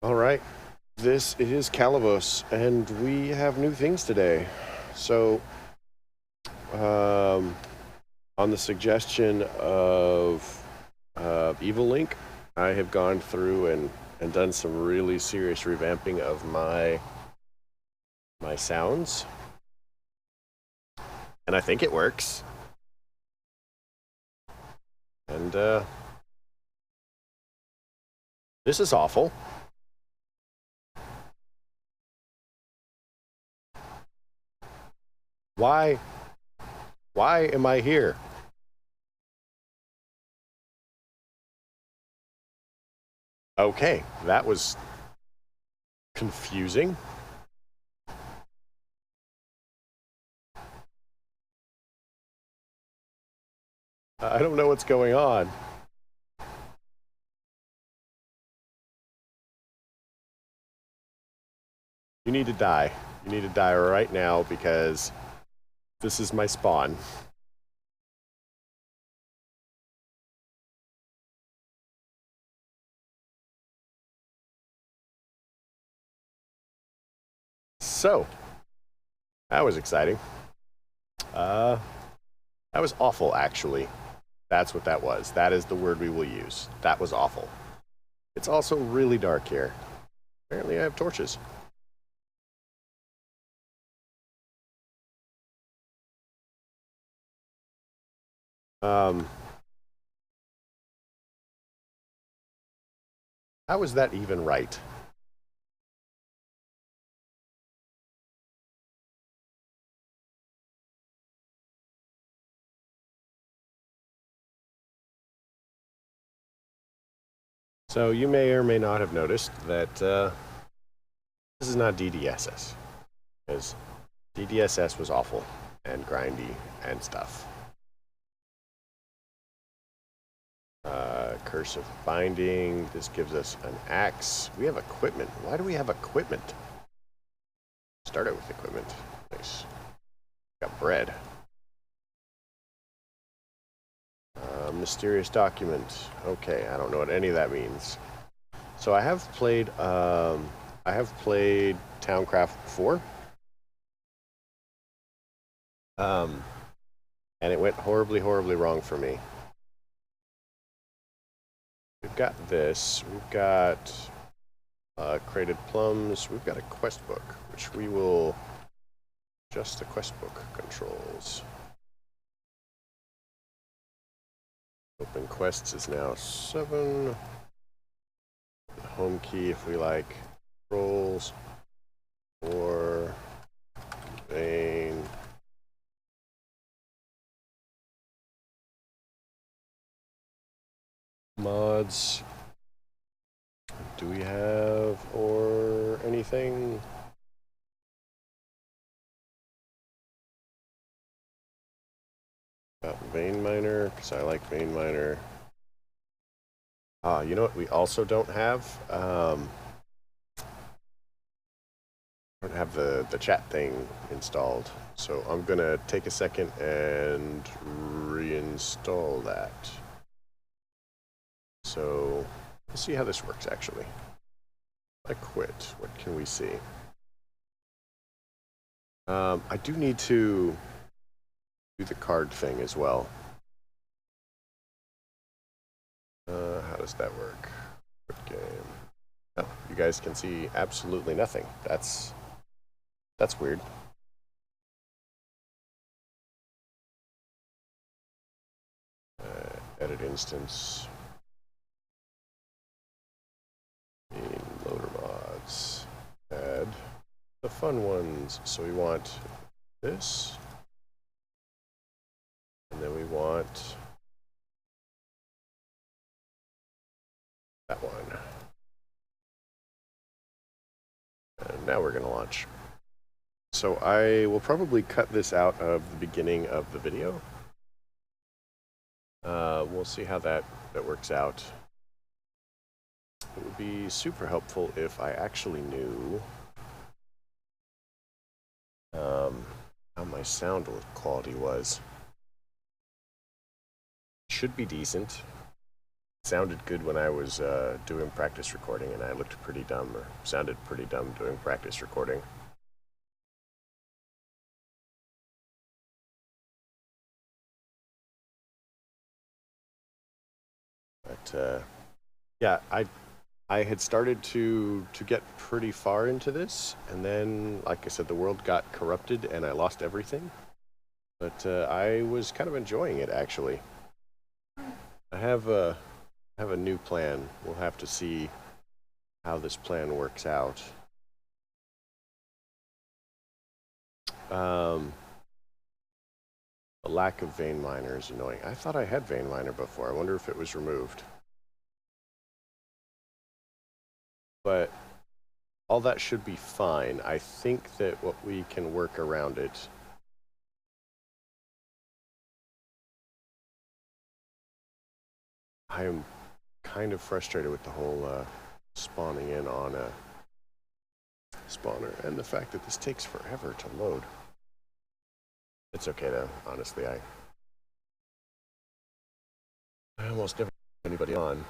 All right, this is Calibos, and we have new things today. So, on the suggestion of Evil Link, I have gone through and done some really serious revamping of my sounds, and I think it works. And this is awful. Why am I here? Okay, that was confusing. I don't know what's going on. You need to die. You need to die right now because this is my spawn. So, that was exciting. That was awful, actually. That's what that was. That is the word we will use. That was awful. It's also really dark here. Apparently I have torches. How is that even right? So you may or may not have noticed that this is not DDSS, because DDSS was awful and grindy and stuff. Curse of Binding. This gives us an axe. We have equipment. Why do we have equipment? Start out with equipment. Nice. Got bread. Mysterious document. Okay, I don't know what any of that means. So I have played Towncraft 4. And it went horribly, horribly wrong for me. We've got this. We've got crated plums. We've got a quest book, which we will adjust the quest book controls. Open quests is now 7. The home key, if we like, controls, or vein. Mods. Do we have or anything? Got vein miner, because I like vein miner. You know what we also don't have? Don't have the chat thing installed. So I'm gonna take a second and reinstall that. So let's see how this works actually. I quit. What can we see? I do need to do the card thing as well. How does that work? Quit game. Oh, you guys can see absolutely nothing. That's weird. Edit instance. Loader mods. Add the fun ones. So we want this. And then we want that one. And now we're going to launch. So I will probably cut this out of the beginning of the video. We'll see how that works out. It would be super helpful if I actually knew how my sound quality was. Should be decent. sounded good when I was doing practice recording, and I looked pretty dumb, or sounded pretty dumb doing practice recording. But yeah, I had started to get pretty far into this, and then, like I said, the world got corrupted and I lost everything. But I was kind of enjoying it, actually. I have a new plan. We'll have to see how this plan works out. The lack of vein miner is annoying. I thought I had vein miner before. I wonder if it was removed. But all that should be fine. I think that what we can work around it. I am kind of frustrated with the whole spawning in on a spawner and the fact that this takes forever to load. It's okay though, honestly. I almost never have anybody on.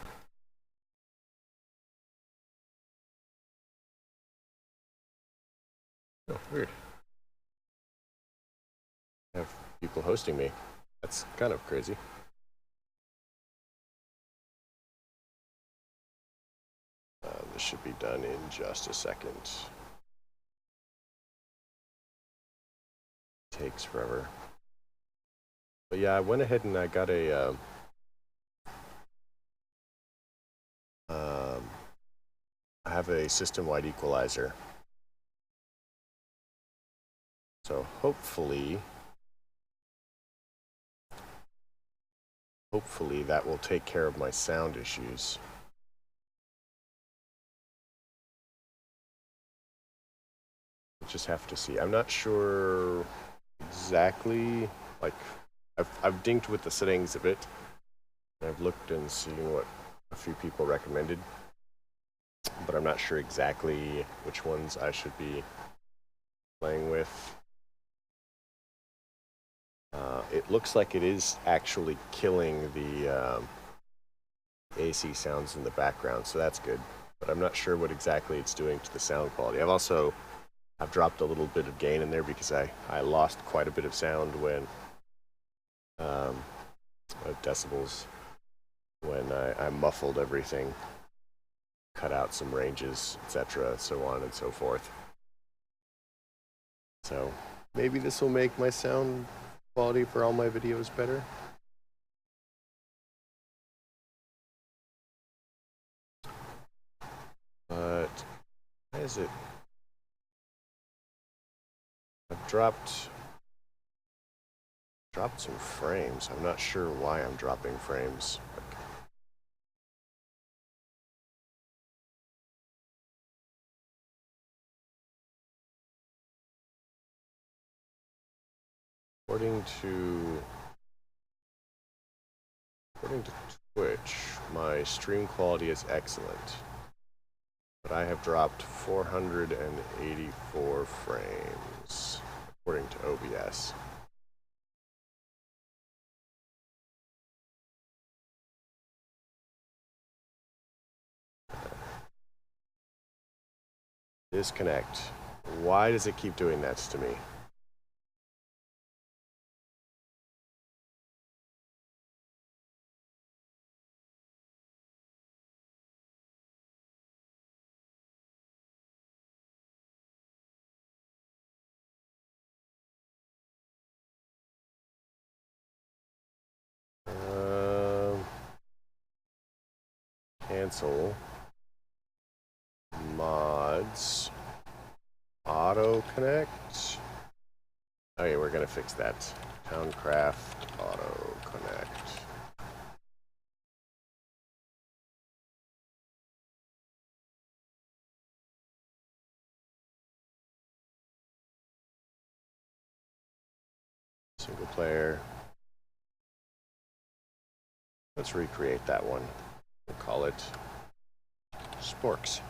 Oh, weird. I have people hosting me. That's kind of crazy. This should be done in just a second. Takes forever. But yeah, I went ahead and I got a I have a system-wide equalizer. So hopefully that will take care of my sound issues. We'll just have to see. I'm not sure exactly, like, I've dinked with the settings a bit. I've looked and seen what a few people recommended, but I'm not sure exactly which ones I should be playing with. It looks like it is actually killing the AC sounds in the background, so that's good. But I'm not sure what exactly it's doing to the sound quality. I've dropped a little bit of gain in there because I lost quite a bit of sound when of decibels when I muffled everything, cut out some ranges, etc., so on and so forth. So maybe this will make my sound quality for all my videos better. But why is it? I've dropped some frames. I'm not sure why I'm dropping frames. According to Twitch, my stream quality is excellent, but I have dropped 484 frames, according to OBS. Disconnect. Why does it keep doing that to me? Cancel. Mods. Auto connect. Okay, we're gonna fix that. Towncraft auto connect. Single player. Let's recreate that one. We'll call it Sporks.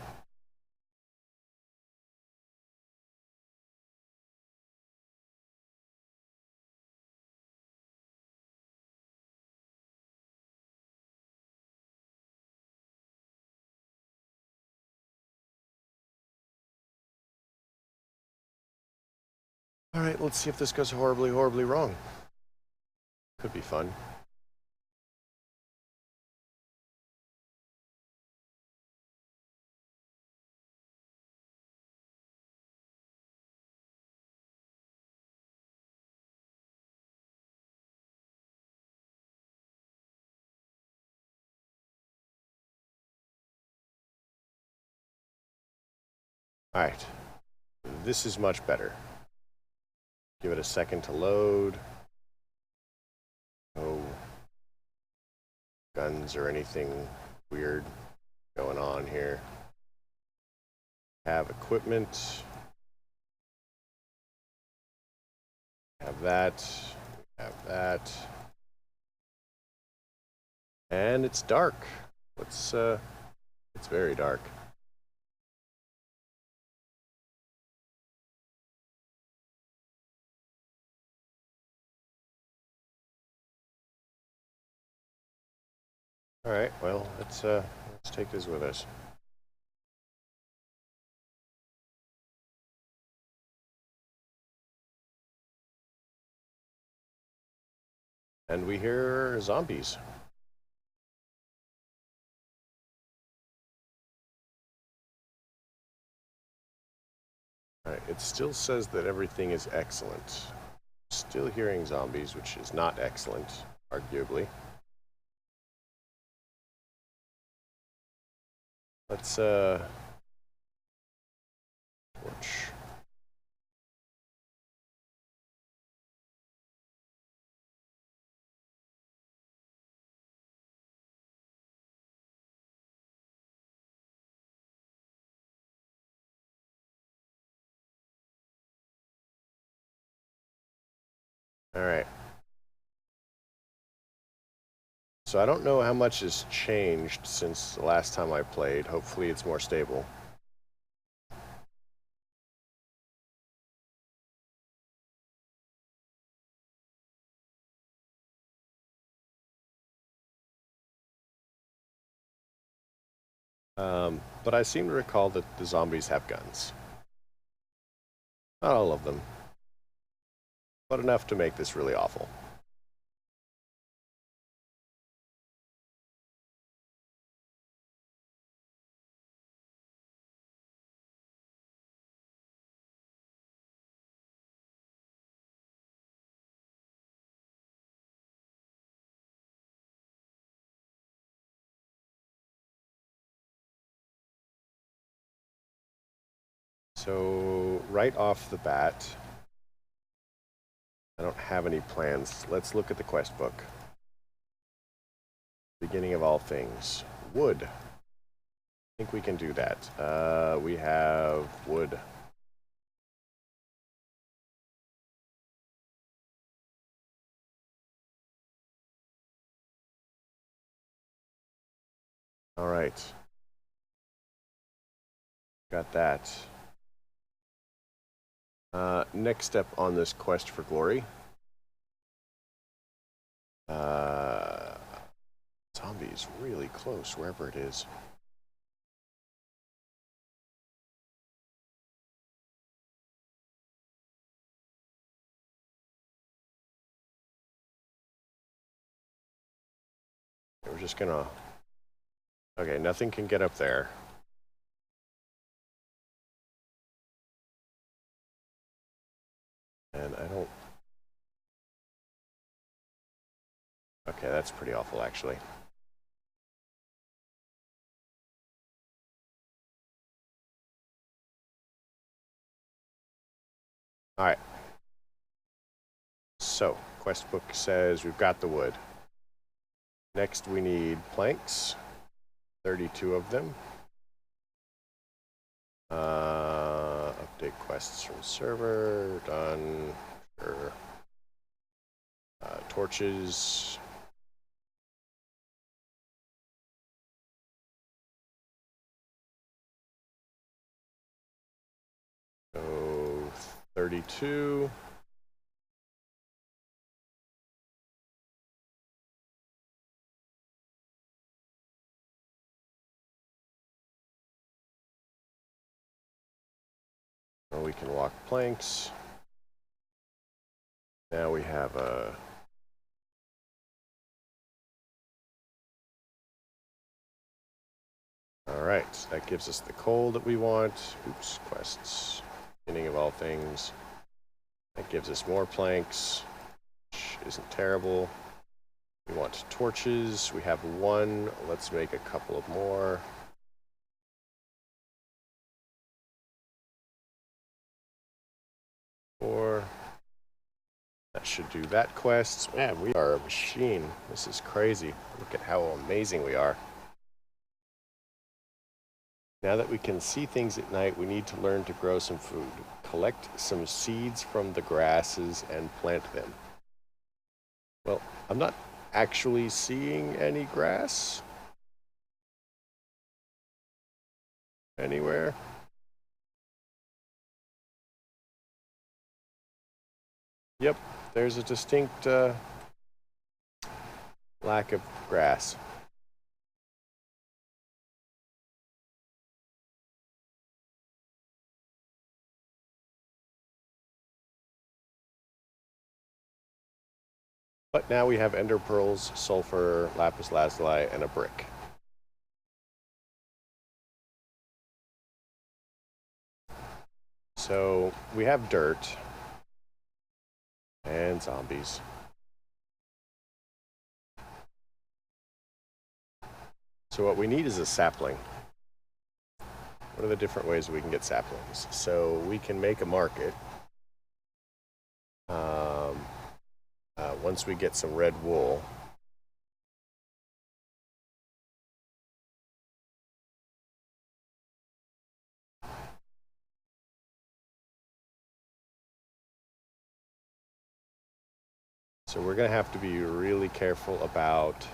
All right, let's see if this goes horribly, horribly wrong. Could be fun. All right, this is much better. Give it a second to load. No guns or anything weird going on here. Have equipment. Have that. Have that. And it's dark. It's very dark. All right, well, let's take this with us. And we hear zombies. All right, it still says that everything is excellent. Still hearing zombies, which is not excellent, arguably. Let's torch. All right. So I don't know how much has changed since the last time I played. Hopefully it's more stable. But I seem to recall that the zombies have guns. Not all of them, but enough to make this really awful. So right off the bat, I don't have any plans. Let's look at the quest book. Beginning of all things. Wood. I think we can do that. We have wood. All right. Got that. Next step on this quest for glory. Zombie is really close, wherever it is. We're just gonna... Okay, nothing can get up there. And I don't... Okay, that's pretty awful, actually. All right. So, quest book says we've got the wood. Next, we need planks. 32 of them. Update quests from server. Done. Sure. Torches. So 32. And we can walk planks. Now we have a... Alright, that gives us the coal that we want. Oops, quests. Beginning of all things. That gives us more planks, which isn't terrible. We want torches. We have one. Let's make a couple of more. Four. That should do that quest. Man, we are a machine. This is crazy. Look at how amazing we are. Now that we can see things at night, we need to learn to grow some food. Collect some seeds from the grasses and plant them. Well, I'm not actually seeing any grass anywhere. Yep, there's a distinct lack of grass. But now we have ender pearls, sulfur, lapis lazuli, and a brick. So we have dirt and zombies. So what we need is a sapling. What are the different ways we can get saplings? So we can make a market. Once we get some red wool. So we're going to have to be really careful about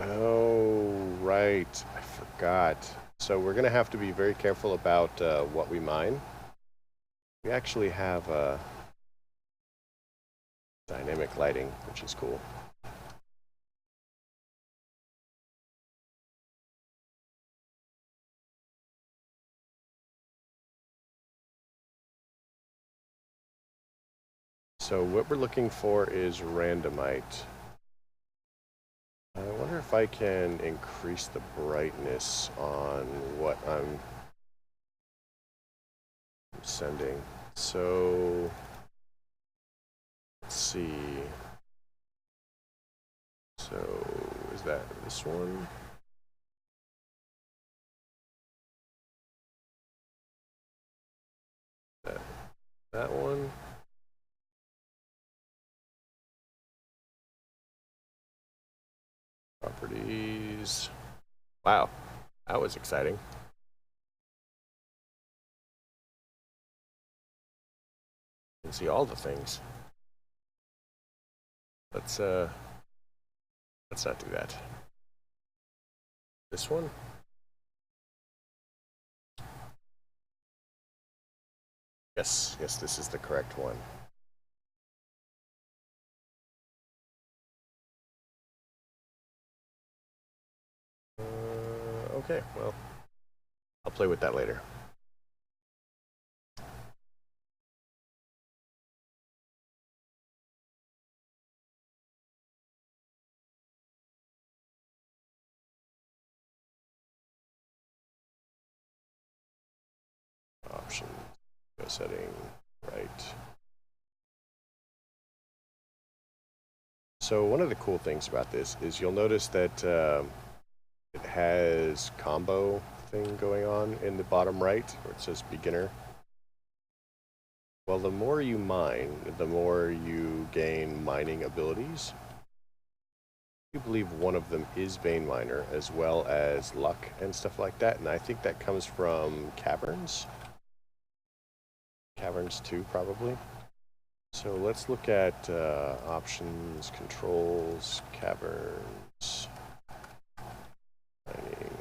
oh, right. I forgot. So we're going to have to be very careful about what we mine. We actually have dynamic lighting, which is cool. So what we're looking for is randomite. I wonder if I can increase the brightness on what I'm sending. So let's see. So is that this one? That one? Properties. Wow, that was exciting. You can see all the things. Let's not do that. This one? Yes, this is the correct one. Okay, well, I'll play with that later. Options, go setting, right. So one of the cool things about this is you'll notice that it has combo thing going on in the bottom right where it says beginner. Well, the more you mine, the more you gain mining abilities. I believe one of them is Vein Miner, as well as luck and stuff like that, and I think that comes from caverns. Caverns 2, probably. So let's look at options, controls, caverns, mining.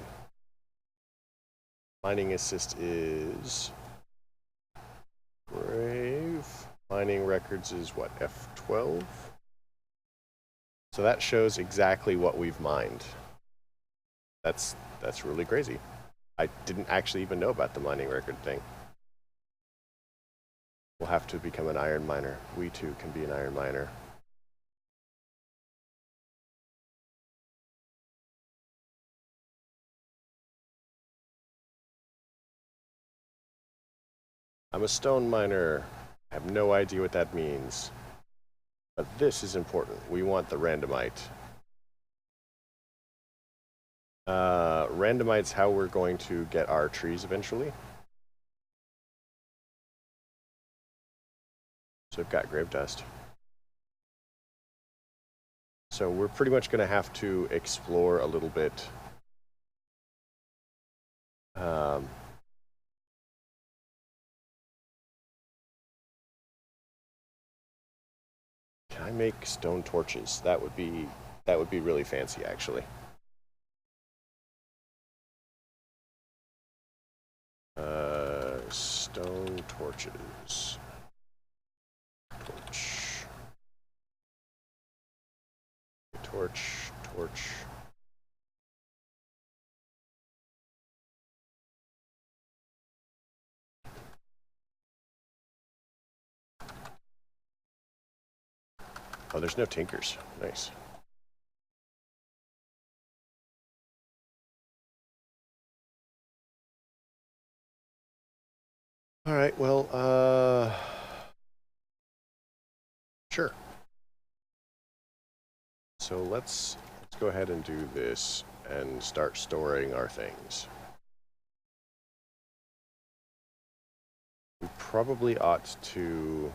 Mining assist is Brave. Mining records is what, F12? So that shows exactly what we've mined. That's really crazy. I didn't actually even know about the mining record thing. We'll have to become an iron miner. We too can be an iron miner. I'm a stone miner. I have no idea what that means. But this is important. We want the randomite. Randomite's how we're going to get our trees eventually. So we've got grave dust. So we're pretty much going to have to explore a little bit. Can I make stone torches? That would be really fancy, actually. Stone torches. Torch. Oh, there's no tinkers. Nice. All right, well, sure. So let's go ahead and do this and start storing our things. We probably ought to...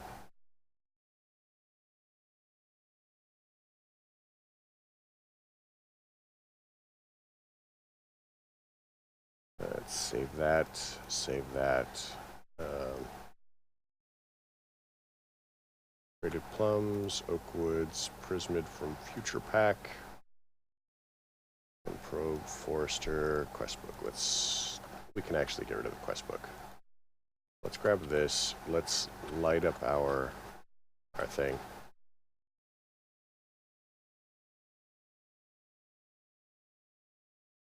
Let's save that. Braided plums, oak woods, prismid from future pack. And probe, forester, quest book. We can actually get rid of the quest book. Let's grab this. Let's light up our thing.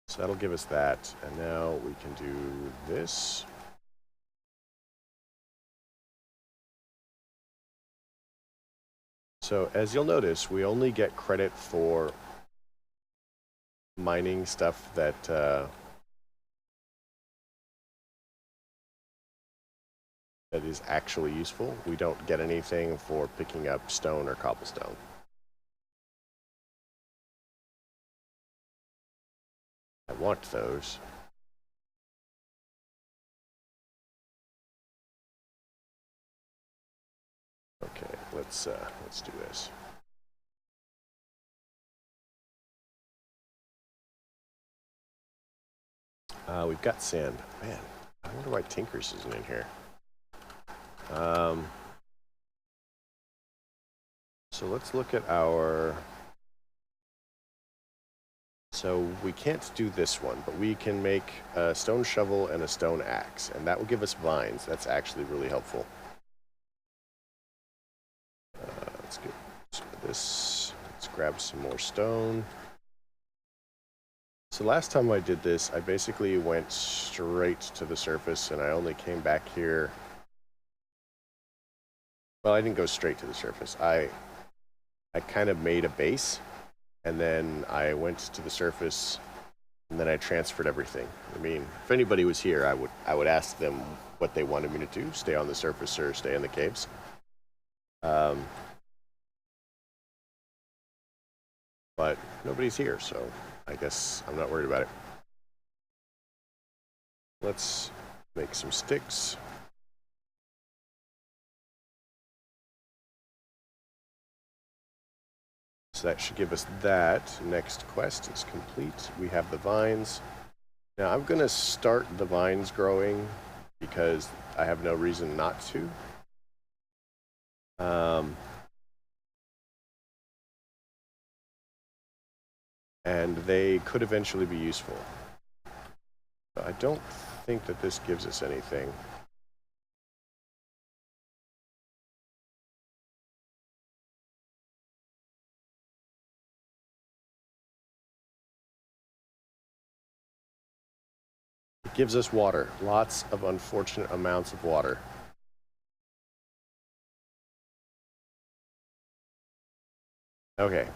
So that'll give us that. And now we can do this. So as you'll notice, we only get credit for mining stuff that that is actually useful. We don't get anything for picking up stone or cobblestone. I want those. Okay, let's do this. We've got sand. Man, I wonder why Tinkers isn't in here. So let's look at our... So we can't do this one, but we can make a stone shovel and a stone axe, and that will give us vines. That's actually really helpful. Let's get this. Let's grab some more stone. So last time I did this, I basically went straight to the surface, and I only came back here. Well, I didn't go straight to the surface. I kind of made a base, and then I went to the surface, and then I transferred everything. I mean, if anybody was here, I would ask them what they wanted me to do: stay on the surface or stay in the caves. But nobody's here, so I guess I'm not worried about it. Let's make some sticks. So that should give us that. Next quest is complete. We have the vines. Now I'm going to start the vines growing because I have no reason not to. And they could eventually be useful. But I don't think that this gives us anything. It gives us water. Lots of unfortunate amounts of water. Okay.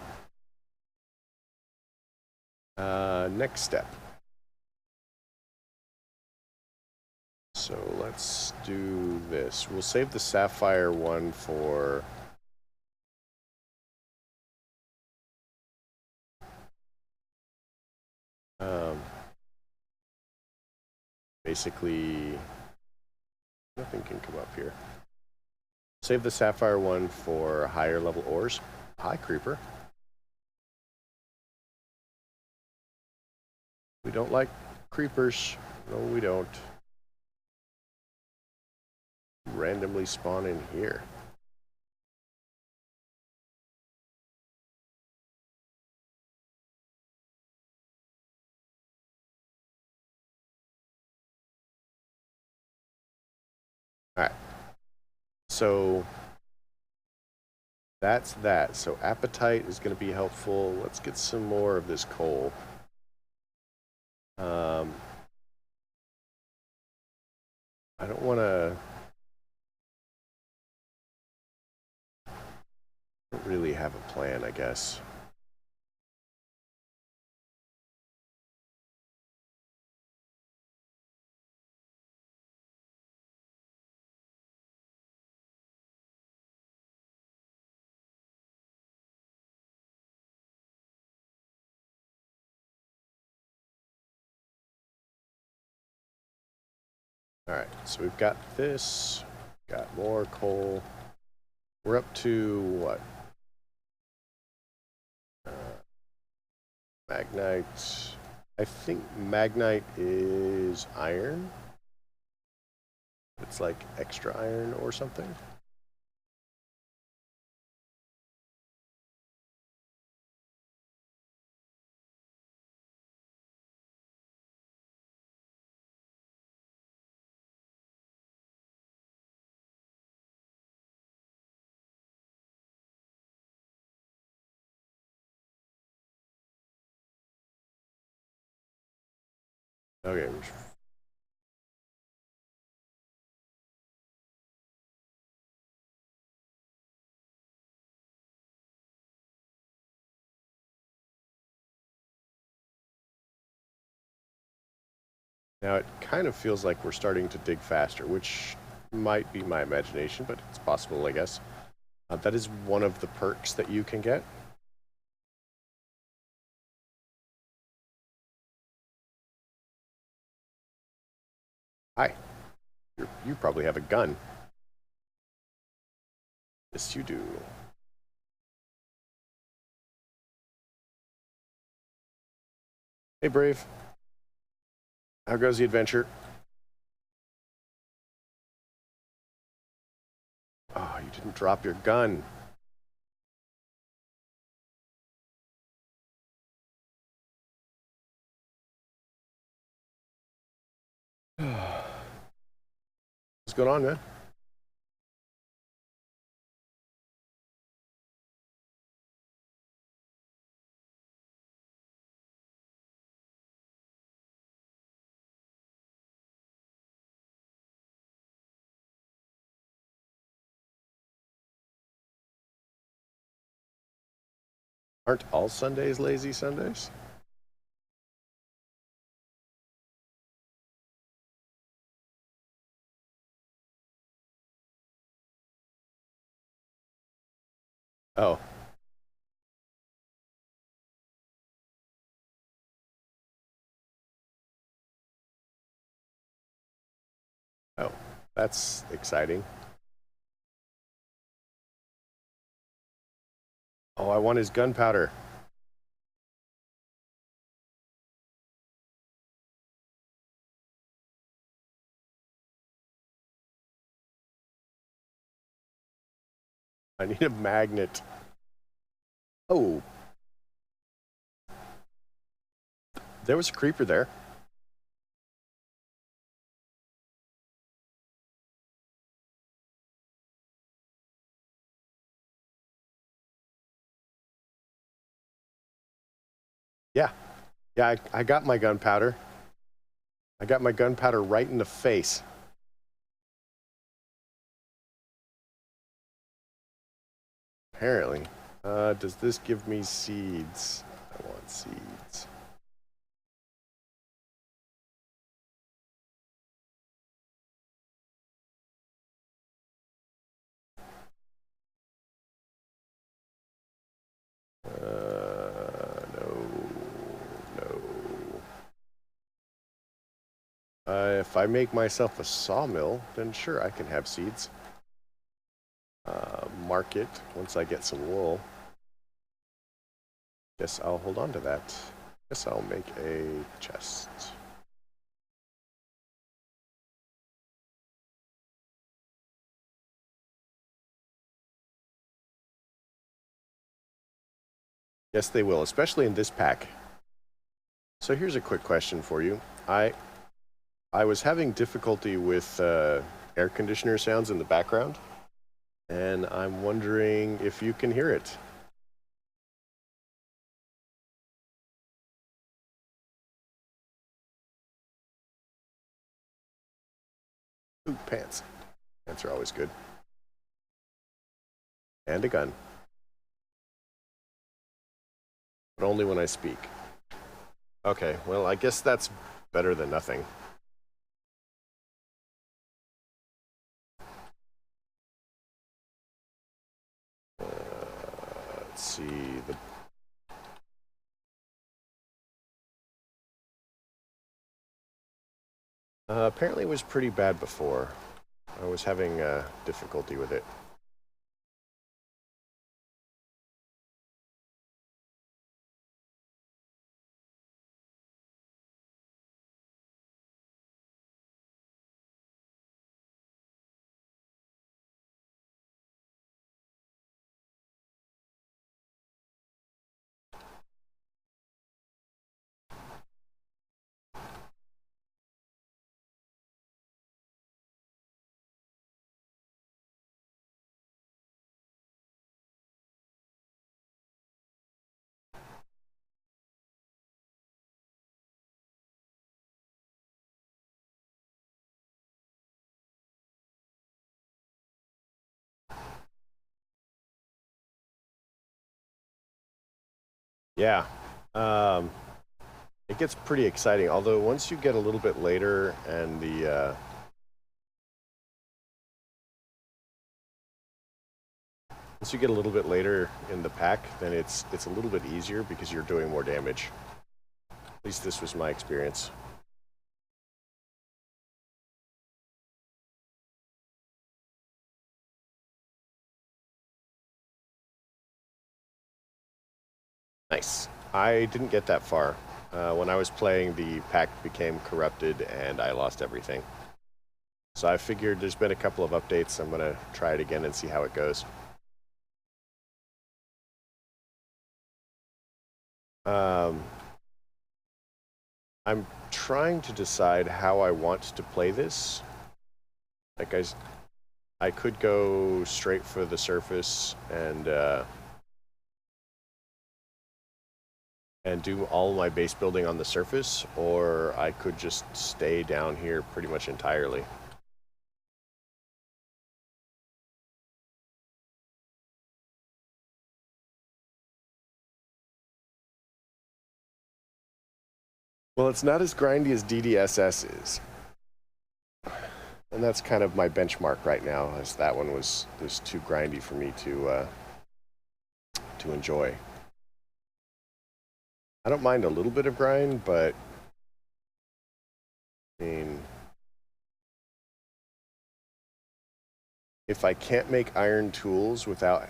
Next step. So let's do this. We'll save the sapphire one for... basically, nothing can come up here. Save the sapphire one for higher level ores. Hi, creeper. We don't like creepers. No, we don't. Randomly spawn in here. All right. So that's that. So appetite is going to be helpful. Let's get some more of this coal. I don't want to... don't really have a plan, I guess. All right, so we've got this, got more coal. We're up to what? Magnite. I think magnite is iron. It's like extra iron or something. Okay. Now it kind of feels like we're starting to dig faster, which might be my imagination, but it's possible, I guess. That is one of the perks that you can get. Hi. You probably have a gun. Yes, you do. Hey, Brave. How goes the adventure? Oh, you didn't drop your gun. What's going on, man? Aren't all Sundays lazy Sundays? Oh. Oh, that's exciting. Oh, I want his gunpowder. I need a magnet. Oh. There was a creeper there. Yeah. Yeah, I got my gunpowder. I got my gunpowder right in the face. Apparently. Does this give me seeds? I want seeds. No. If I make myself a sawmill, then sure, I can have seeds. Market once I get some wool. Guess I'll hold on to that. Guess I'll make a chest. Yes, they will, especially in this pack. So here's a quick question for you. I was having difficulty with air conditioner sounds in the background, and I'm wondering if you can hear it. Ooh, pants. Pants are always good. And a gun. But only when I speak. Okay, well, I guess that's better than nothing. Let's see. Apparently it was pretty bad before. I was having difficulty with it. Yeah. It gets pretty exciting, although once you get a little bit later and once you get a little bit later in the pack, then it's a little bit easier because you're doing more damage. At least this was my experience. Nice. I didn't get that far. When I was playing, the pack became corrupted and I lost everything. So I figured there's been a couple of updates. I'm going to try it again and see how it goes. I'm trying to decide how I want to play this. Like I could go straight for the surface and do all my base building on the surface, or I could just stay down here pretty much entirely. Well, it's not as grindy as DDSS is. And that's kind of my benchmark right now, as that one was too grindy for me to enjoy. I don't mind a little bit of grind, but I mean, if I can't make iron tools without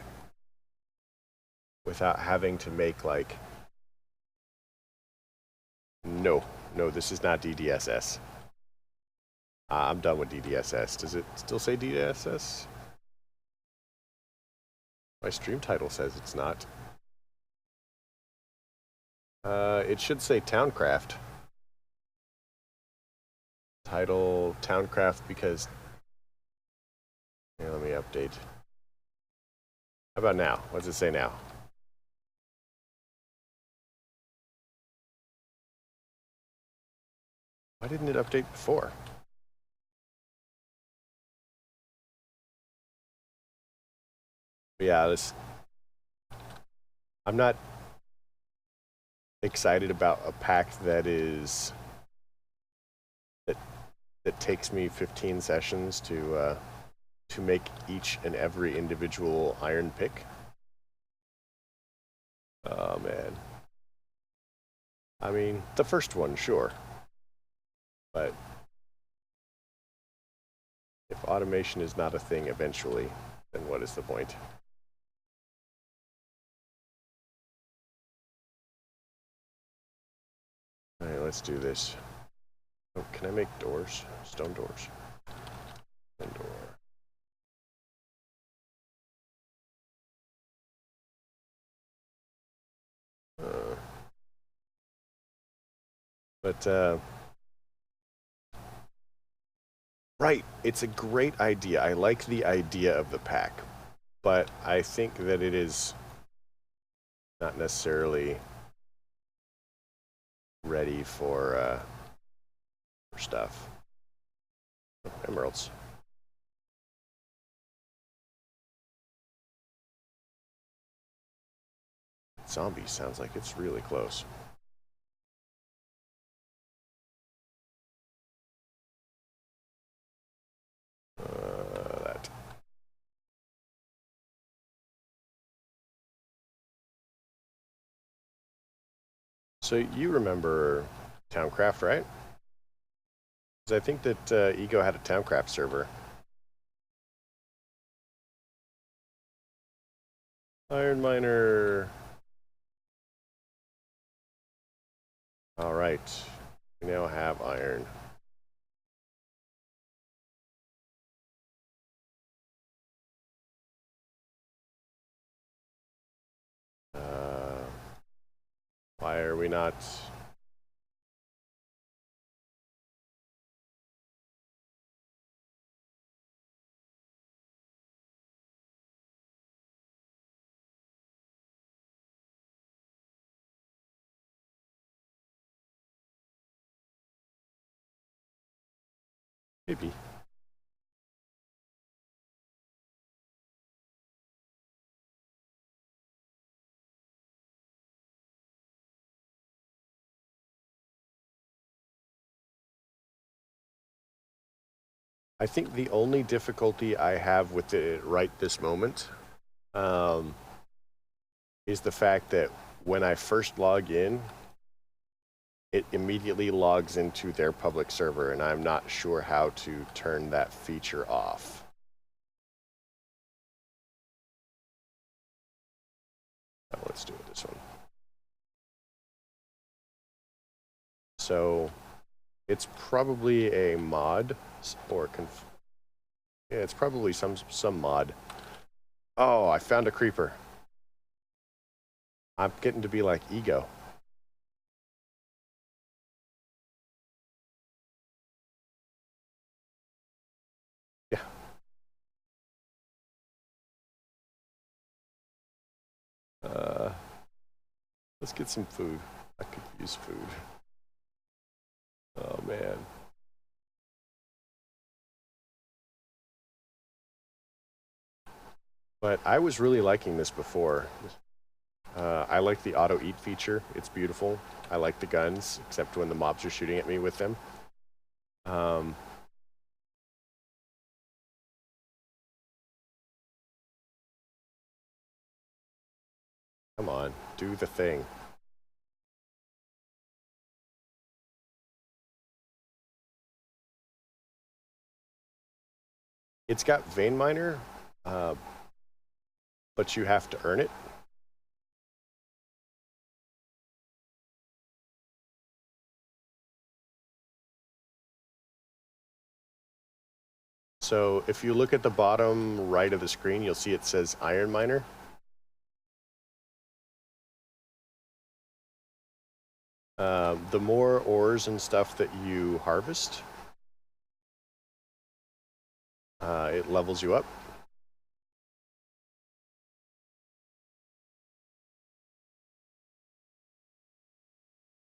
having to make like no, this is not DDSS. I'm done with DDSS. Does it still say DDSS? My stream title says it's not. It should say Towncraft. Title Towncraft because... Here, let me update. How about now? What does it say now? Why didn't it update before? Yeah, I'm not excited about a pack that takes me 15 sessions to make each and every individual iron pick. Oh man. I mean, the first one, sure. But if automation is not a thing eventually, then what is the point? All right, let's do this. Oh, can I make doors? Stone doors. Stone door. Right, it's a great idea. I like the idea of the pack, but I think that it is not necessarily ready for stuff. Oh, emeralds. Zombie sounds like it's really close. That. So you remember Towncraft, right? Because I think that Ego had a Towncraft server. Iron miner. All right, we now have iron. Why are we not? Maybe. I think the only difficulty I have with it right this moment is the fact that when I first log in, it immediately logs into their public server, and I'm not sure how to turn that feature off. Let's do it this one. So it's probably a mod or yeah, it's probably some mod. Oh, I found a creeper. I'm getting to be like Ego. Yeah. Let's get some food. I could use food. Oh man. But I was really liking this before. I like the auto eat feature. It's beautiful. I like the guns, except when the mobs are shooting at me with them. Come on, do the thing. It's got vein miner, but you have to earn it. So if you look at the bottom right of the screen, you'll see it says iron miner. The more ores and stuff that you harvest, it levels you up.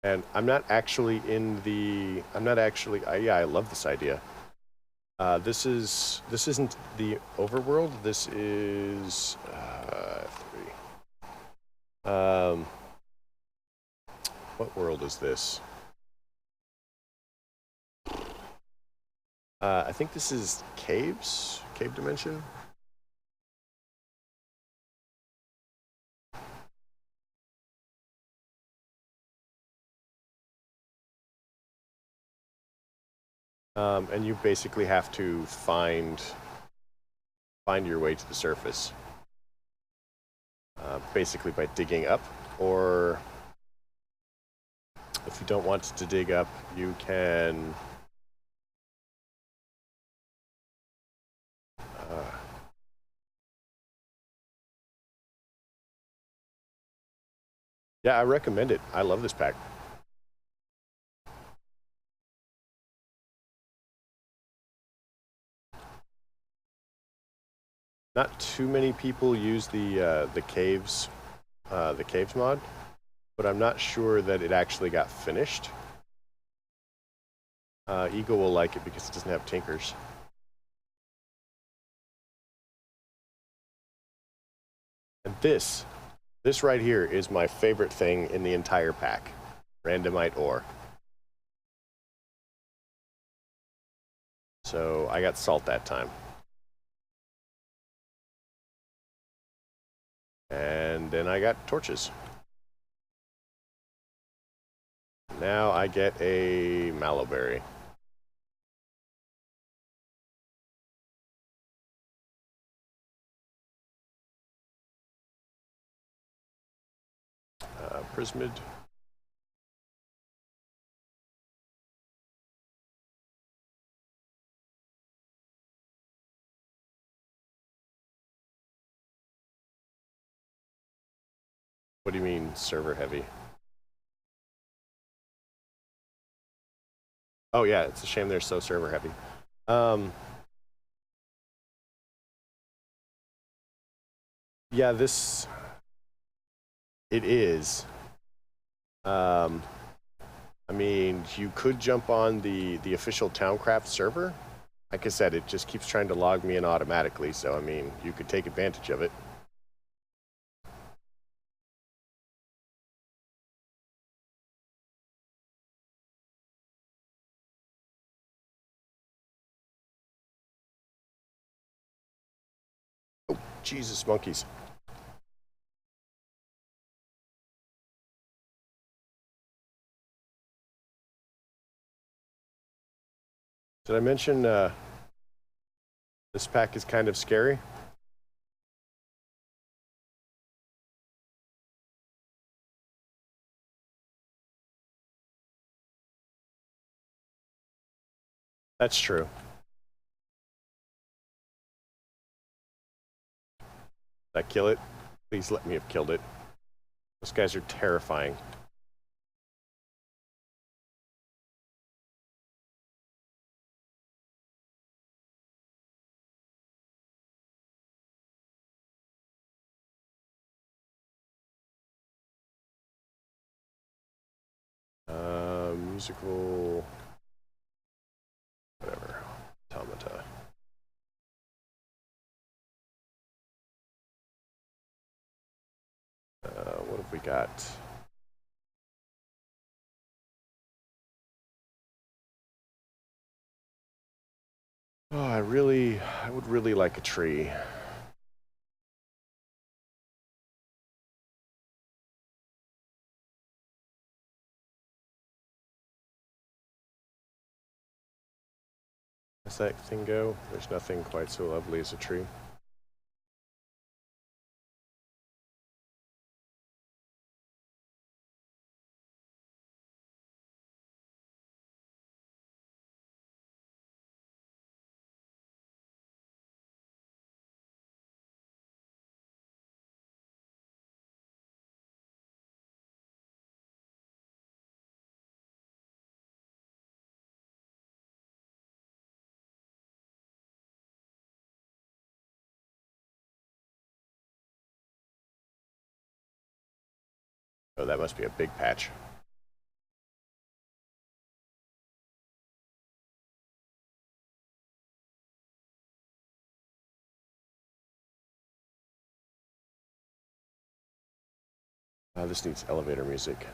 And I'm not actually in the, yeah, I love this idea. This isn't the overworld. This is what world is this? I think this is caves, cave dimension. And you basically have to find your way to the surface, basically by digging up, or if you don't want to dig up, you can yeah, I recommend it. I love this pack. Not too many people use the caves mod, but I'm not sure that it actually got finished. Eagle will like it because it doesn't have tinkers. And this right here is my favorite thing in the entire pack. Randomite ore. So I got salt that time. And then I got torches. Now I get a mallowberry. Prismid. What do you mean server heavy? Oh yeah, it's a shame they're so server heavy. Yeah, it is. I mean, you could jump on the official Towncraft server. Like I said, it just keeps trying to log me in automatically, so I mean, you could take advantage of it. Oh, Jesus, monkeys. Did I mention this pack is kind of scary? That's true. Did I kill it? Please let me have killed it. Those guys are terrifying. Musical... whatever. Automata. What have we got? Oh, I would really like a tree. Does that thing go? There's nothing quite so lovely as a tree. Oh, that must be a big patch. This needs elevator music.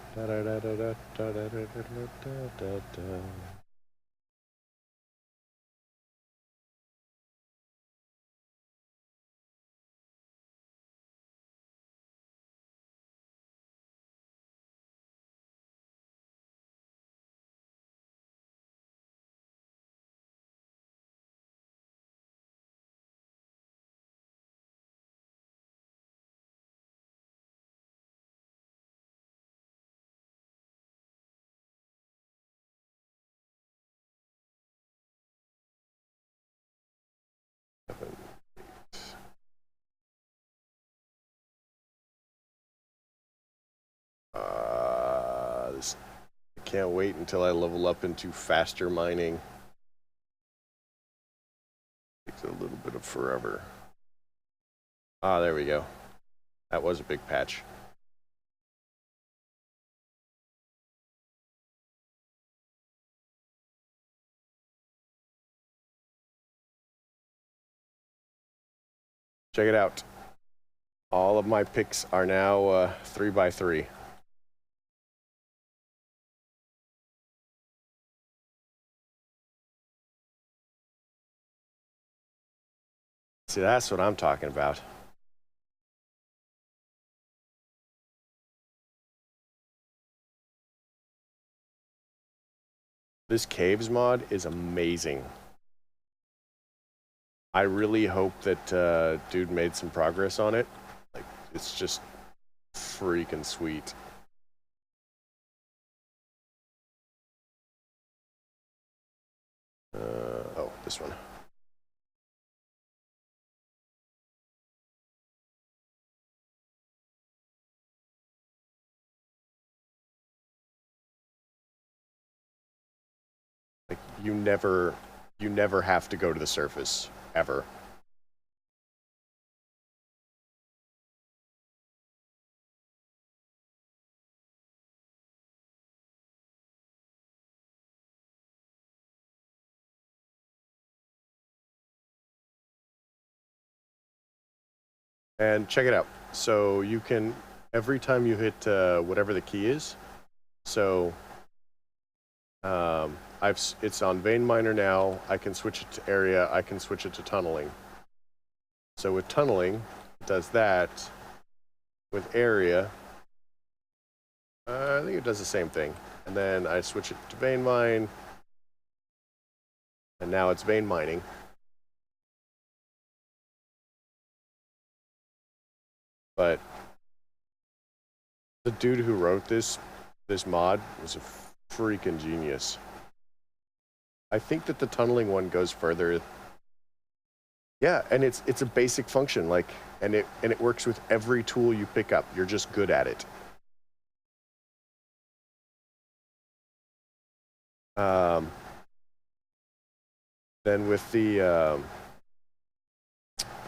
This, I can't wait until I level up into faster mining. Takes a little bit of forever. Ah, there we go. That was a big patch. Check it out. All of my picks are now 3x3. See, that's what I'm talking about. This caves mod is amazing. I really hope that dude made some progress on it. Like, it's just freaking sweet. Oh, this one. Like, you never have to go to the surface, ever. And check it out. So you can, every time you hit whatever the key is, so it's on vein miner now. I can switch it to area. I can switch it to tunneling. So with tunneling, it does that. With area, I think it does the same thing. And then I switch it to vein mine, and now it's vein mining. But the dude who wrote this mod was a freaking genius. I think that the tunneling one goes further. Yeah, and it's a basic function, like, and it works with every tool you pick up. You're just good at it. Then with the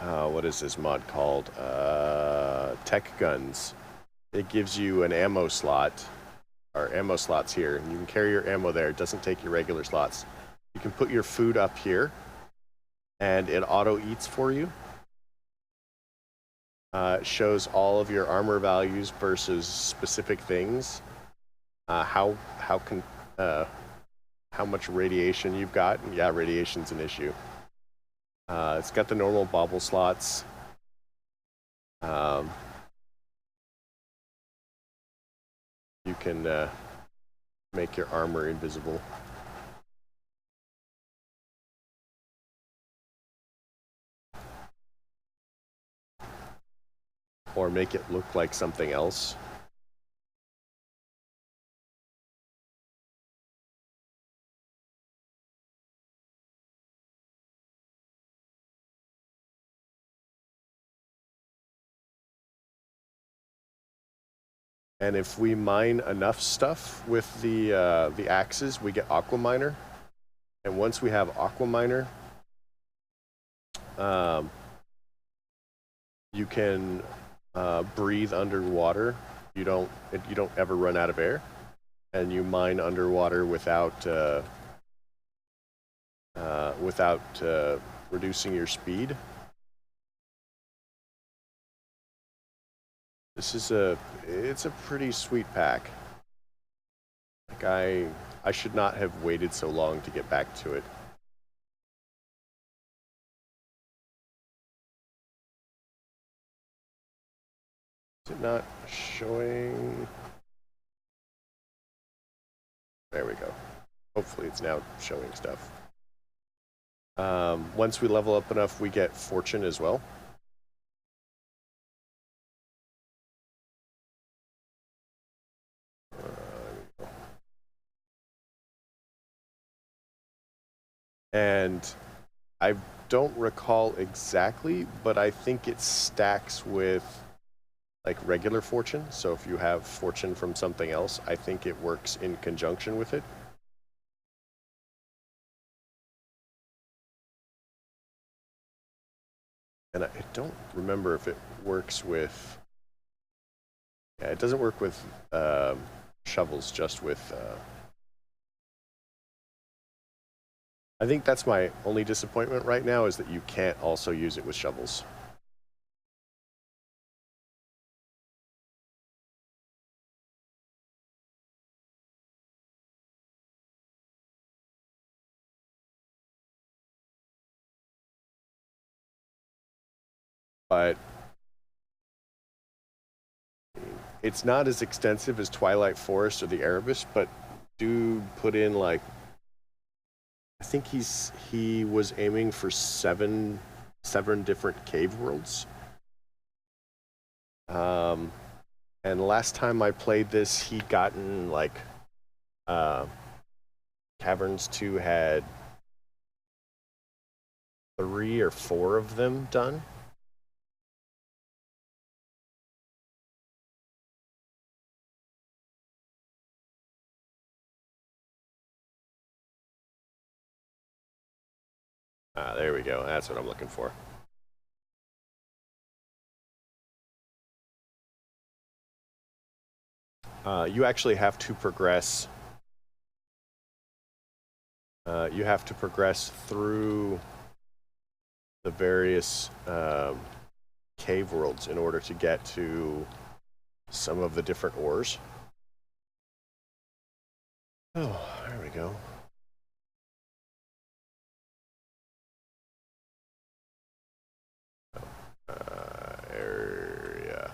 what is this mod called? Tech guns. It gives you an ammo slot, or ammo slots here, and you can carry your ammo there. It doesn't take your regular slots. You can put your food up here, and it auto eats for you. It shows all of your armor values versus specific things. How much radiation you've got. And yeah, radiation's an issue. It's got the normal bobble slots. You can make your armor invisible. Or make it look like something else. And if we mine enough stuff with the axes, we get Aquaminer. And once we have Aquaminer, you can breathe underwater. You don't ever run out of air, and you mine underwater without reducing your speed. It's a pretty sweet pack. Like I should not have waited so long to get back to it. Is it not showing? There we go. Hopefully it's now showing stuff. Once we level up enough, we get fortune as well. And I don't recall exactly, but I think it stacks with like regular fortune. So if you have fortune from something else, I think it works in conjunction with it. And I don't remember if it works with... Yeah, it doesn't work with shovels, just with... I think that's my only disappointment right now, is that you can't also use it with shovels. But it's not as extensive as Twilight Forest or the Erebus, but do put in like... I think he was aiming for seven different cave worlds. And last time I played this, he'd gotten like Caverns 2 had 3 or 4 of them done. There we go. That's what I'm looking for. You actually have to progress. You have to progress through the various cave worlds in order to get to some of the different ores. Oh, there we go. Area.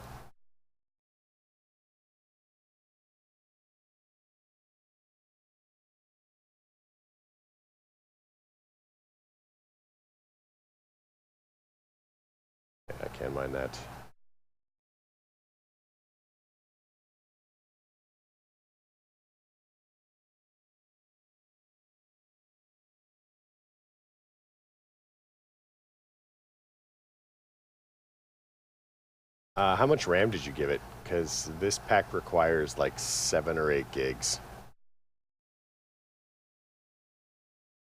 I can't mind that. How much RAM did you give it? Because this pack requires like 7 or 8 gigs.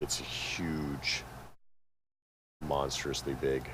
It's huge. Monstrously big.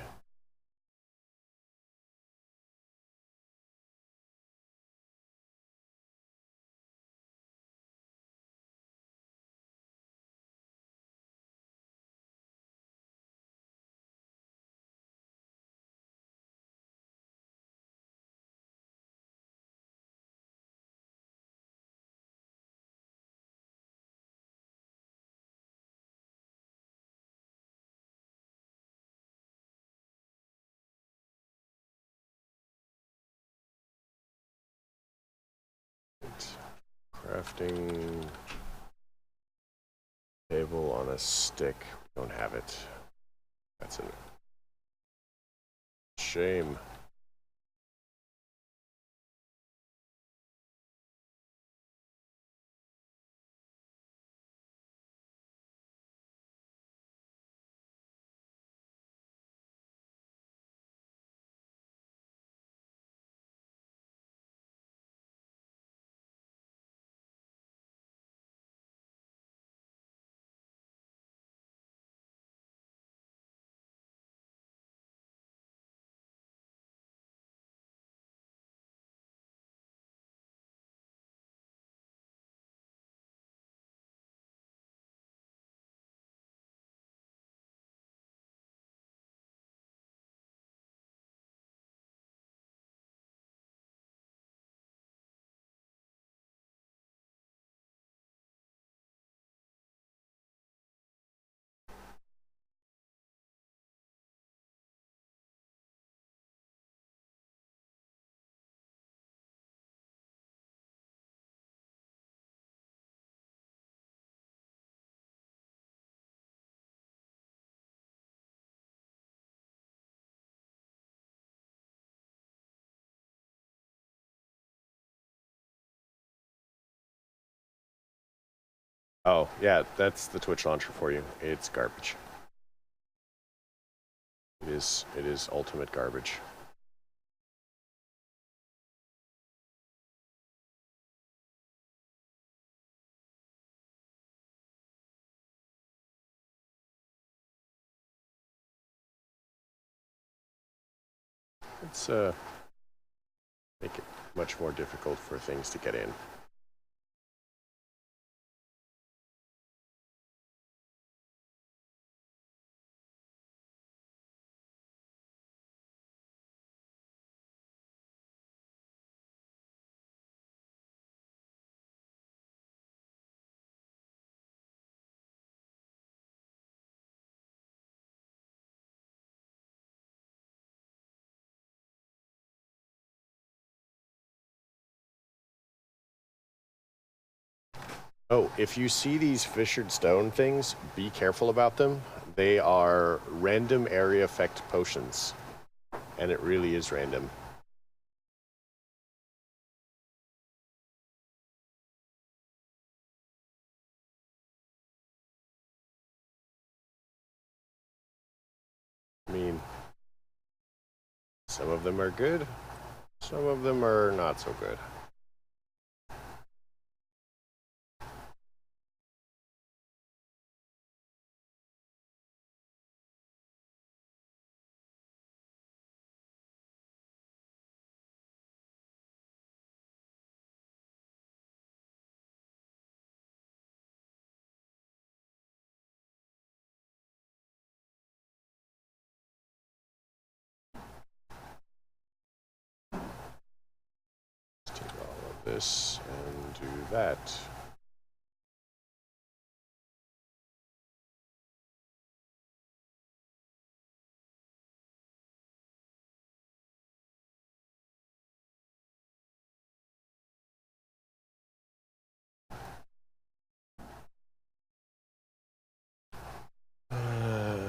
Crafting table on a stick. We don't have it. That's a shame. Oh, yeah, that's the Twitch launcher for you. It's garbage. It is ultimate garbage. It's make it much more difficult for things to get in. Oh, if you see these fissured stone things, be careful about them. They are random area effect potions. And it really is random. I mean, some of them are good, some of them are not so good. Let's take all of this and do that.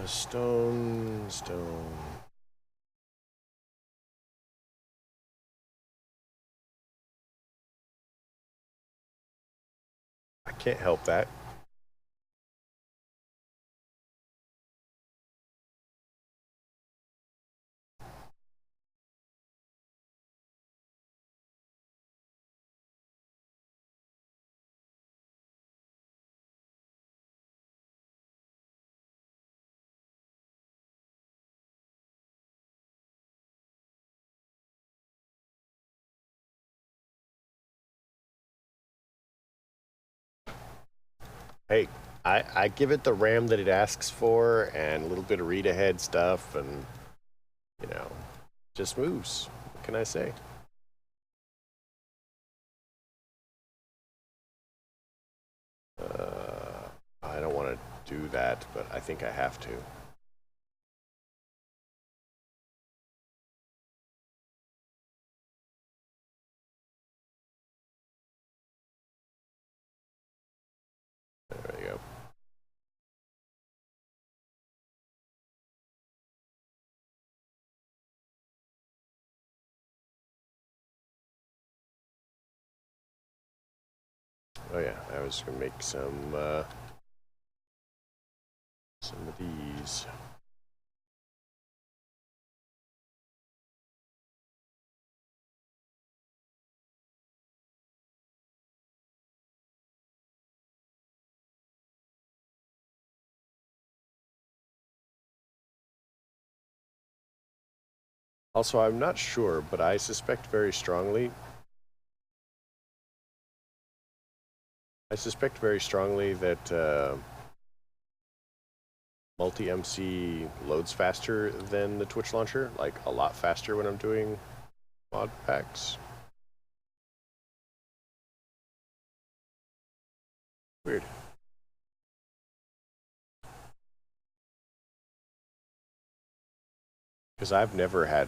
Stone. I can't help that. Hey, I give it the RAM that it asks for and a little bit of read ahead stuff and, you know, just moves. What can I say? I don't want to do that, but I think I have to. There we go. Oh yeah, I was gonna make some of these. Also, I'm not sure, but I suspect very strongly. That multi-MC loads faster than the Twitch launcher, like a lot faster when I'm doing mod packs. Weird. Because I've never had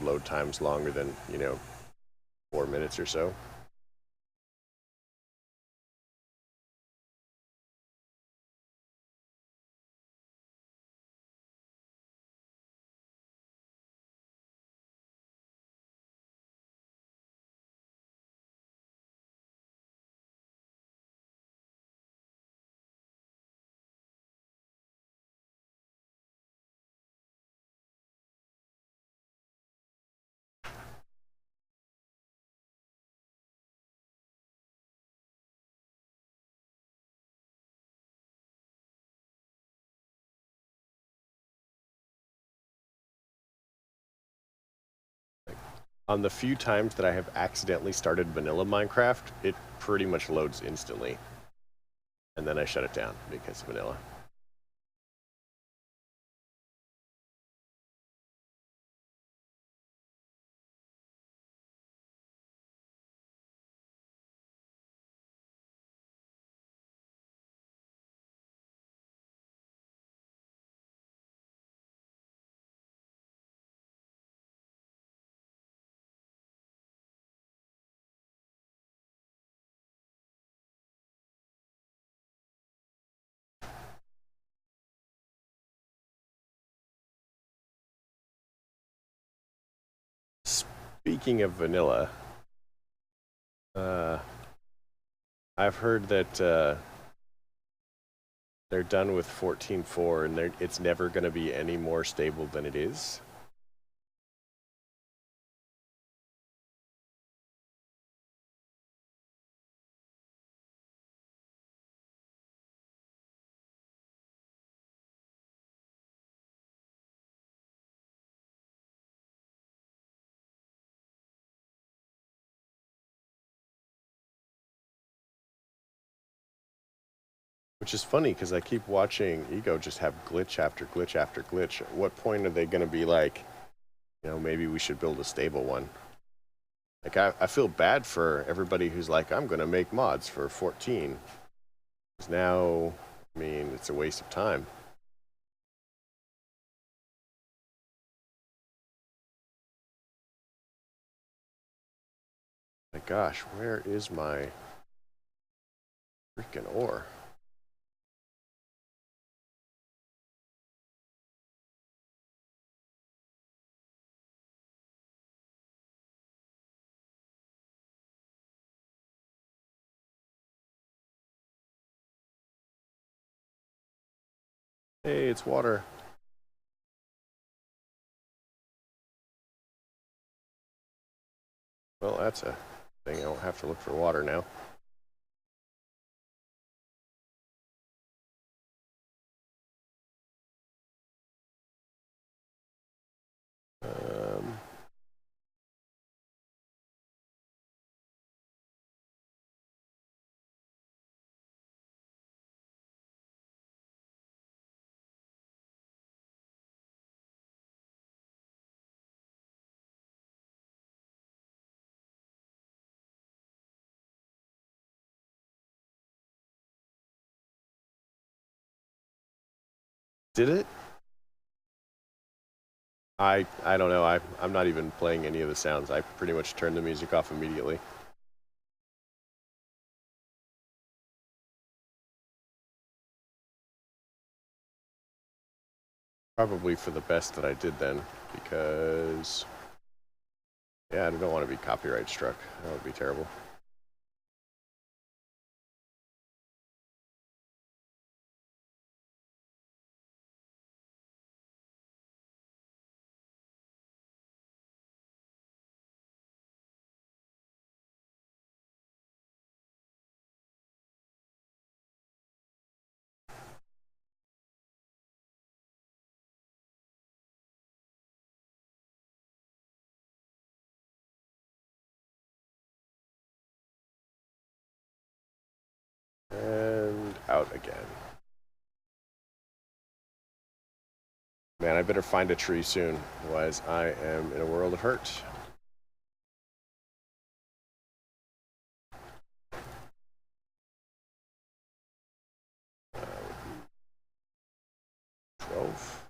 load times longer than, 4 minutes or so. On the few times that I have accidentally started vanilla Minecraft, it pretty much loads instantly. And then I shut it down because vanilla. Speaking of vanilla, I've heard that they're done with 14.4 and it's never going to be any more stable than it is. Which is funny because I keep watching Ego just have glitch after glitch after glitch. At what point are they going to be like, you know, maybe we should build a stable one? Like, I feel bad for everybody who's like, I'm going to make mods for 14. Because now, I mean, it's a waste of time. My gosh, where is my freaking ore? Hey, it's water. Well, that's a thing. I don't have to look for water now. Did it? I don't know. I'm not even playing any of the sounds. I pretty much turned the music off immediately. Probably for the best that I did then, because yeah, I don't want to be copyright struck. That would be terrible. And out again. Man, I better find a tree soon, otherwise I am in a world of hurt. Would be 12.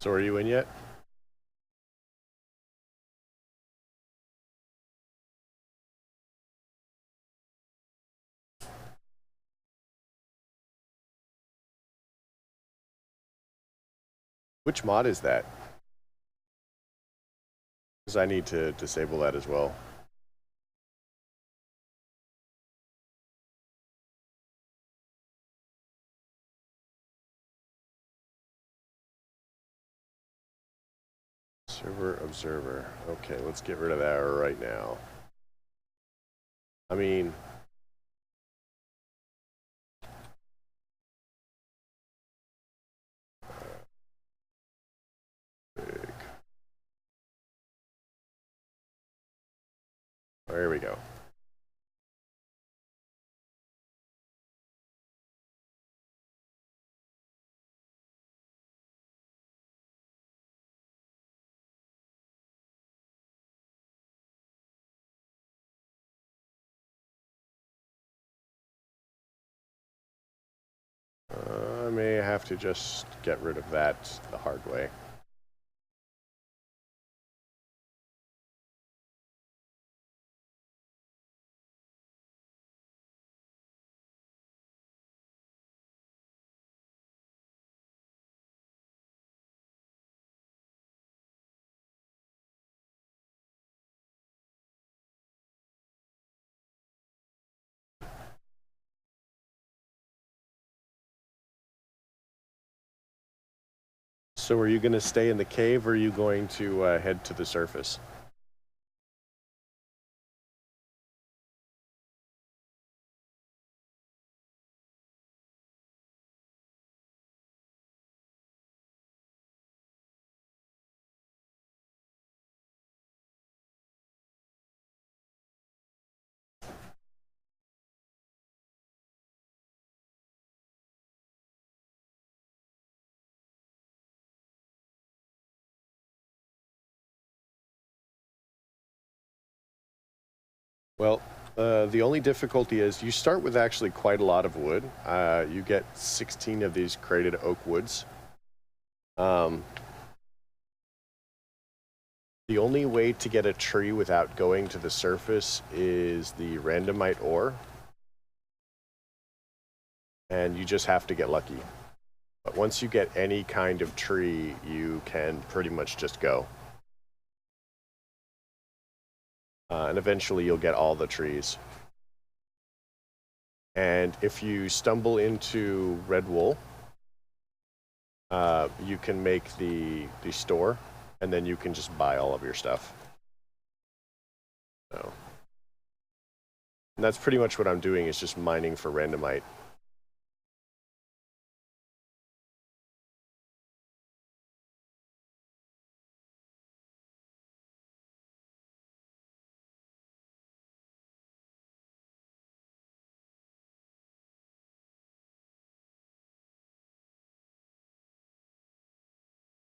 So are you in yet? Which mod is that? Because I need to disable that as well. Server observer. Okay, let's get rid of that right now. I mean, there we go. I may have to just get rid of that the hard way. So are you going to stay in the cave, or are you going to head to the surface? Well, the only difficulty is you start with actually quite a lot of wood. You get 16 of these crated oak woods. The only way to get a tree without going to the surface is the randomite ore. And you just have to get lucky. But once you get any kind of tree, you can pretty much just go. And eventually you'll get all the trees. And if you stumble into red wool, you can make the store, and then you can just buy all of your stuff. So, and that's pretty much what I'm doing, is just mining for randomite.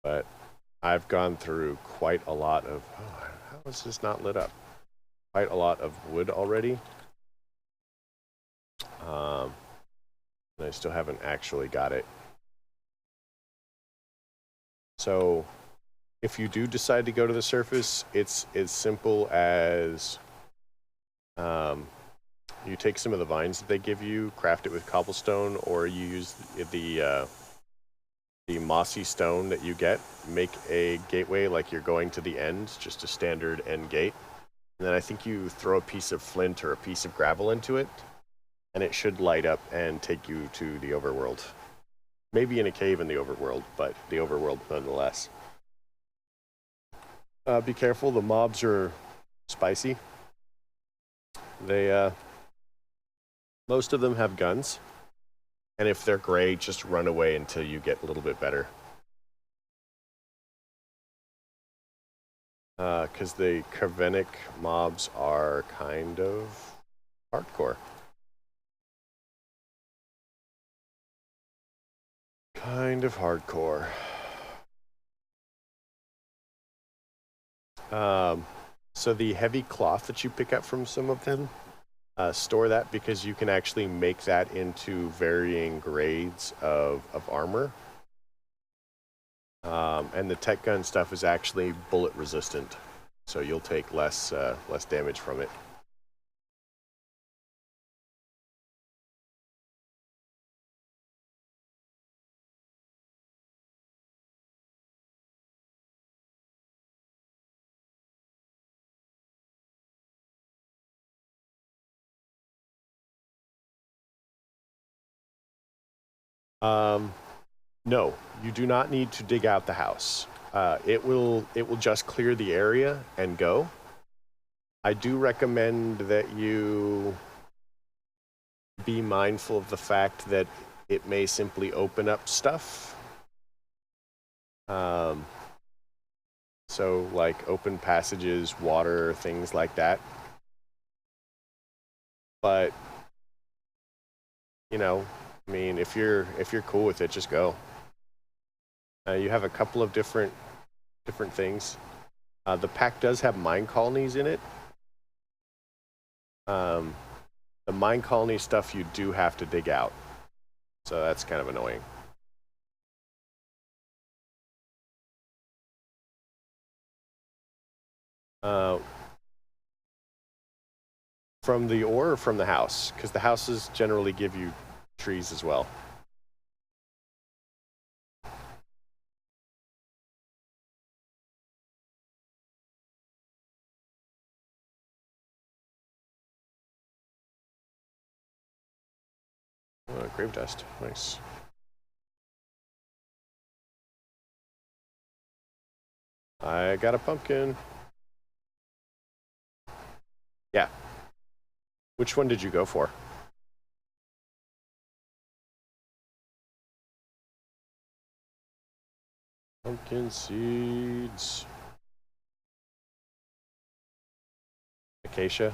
But I've gone through quite a lot of... Oh, how is this not lit up? Quite a lot of wood already. And I still haven't actually got it. So if you do decide to go to the surface, it's as simple as you take some of the vines that they give you, craft it with cobblestone, or you use the mossy stone that you get, make a gateway like you're going to the end, just a standard end gate. And then I think you throw a piece of flint or a piece of gravel into it, and it should light up and take you to the overworld. Maybe in a cave in the overworld, but the overworld nonetheless. Be careful, the mobs are spicy. They, most of them have guns. And if they're gray, just run away until you get a little bit better. Because the Kavenic mobs are kind of hardcore. Kind of hardcore. So the heavy cloth that you pick up from some of them, store that, because you can actually make that into varying grades of armor. And the tech gun stuff is actually bullet resistant, so you'll take less damage from it. No, you do not need to dig out the house. It will just clear the area and go. I do recommend that you be mindful of the fact that it may simply open up stuff. So like open passages, water, things like that. But you know, I mean, if you're cool with it, just go. You have a couple of different things. The pack does have mine colonies in it. The mine colony stuff you do have to dig out, so that's kind of annoying. From the ore or from the house? Because the houses generally give you trees as well. Grave dust, nice. I got a pumpkin. Yeah. Which one did you go for? Pumpkin seeds. Acacia.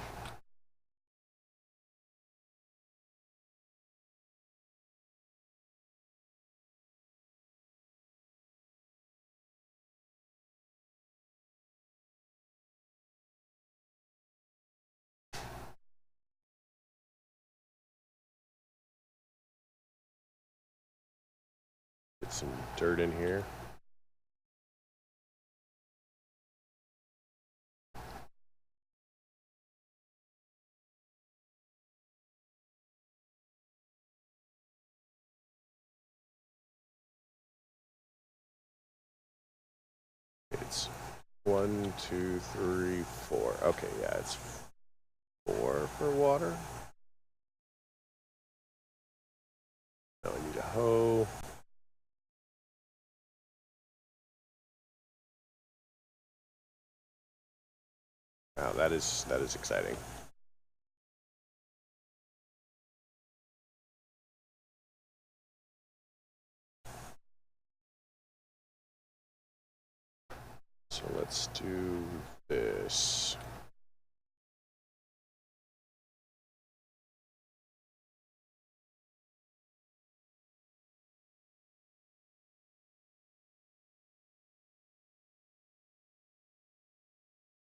Get some dirt in here. It's 1, 2, 3, 4. Okay, yeah, it's 4 for water. Now I need a hoe. Wow, that is exciting. So let's do this.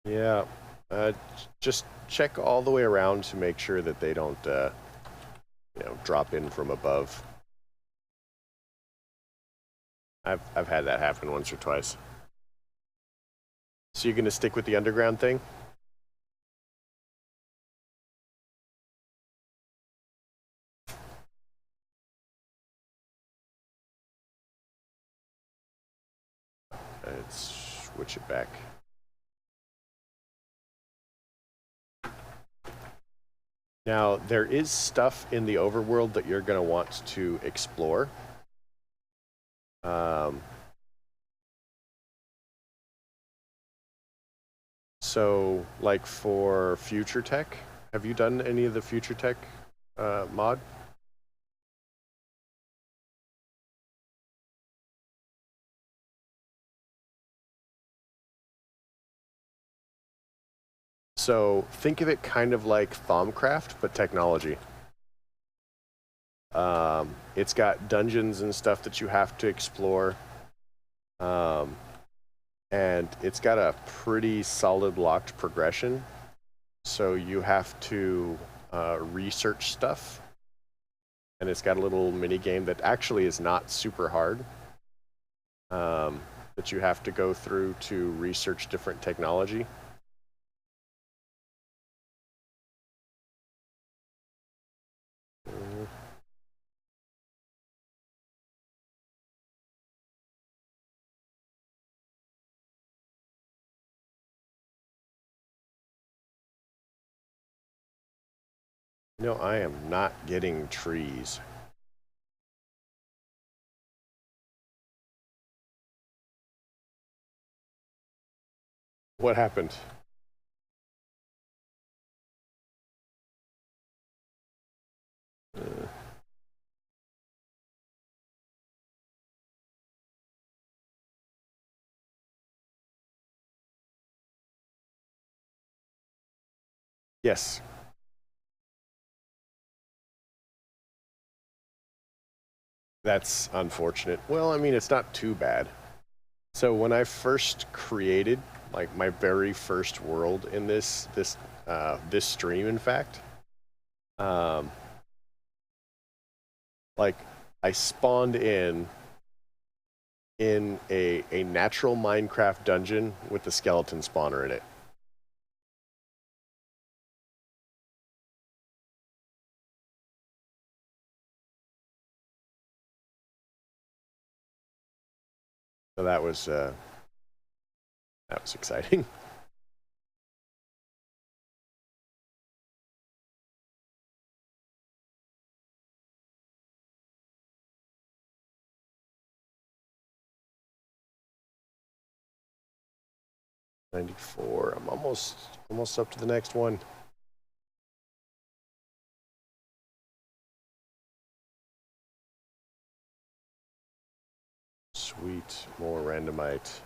Yeah, just check all the way around to make sure that they don't, drop in from above. I've had that happen once or twice. So you're gonna stick with the underground thing? Let's switch it back. Now, there is stuff in the overworld that you're going to want to explore. So, like for future tech, have you done any of the future tech mod? So, think of it kind of like Towncraft, but technology. It's got dungeons and stuff that you have to explore. And it's got a pretty solid locked progression. So you have to research stuff. And it's got a little mini game that actually is not super hard. that you have to go through to research different technology. No, I am not getting trees. What happened? Yes. That's unfortunate. Well, I mean, it's not too bad. So when I first created, like, my very first world in this stream, in fact, um, like, I spawned in a natural Minecraft dungeon with the skeleton spawner in it. So that was exciting. '94. I'm almost up to the next one. Sweet, more randomite.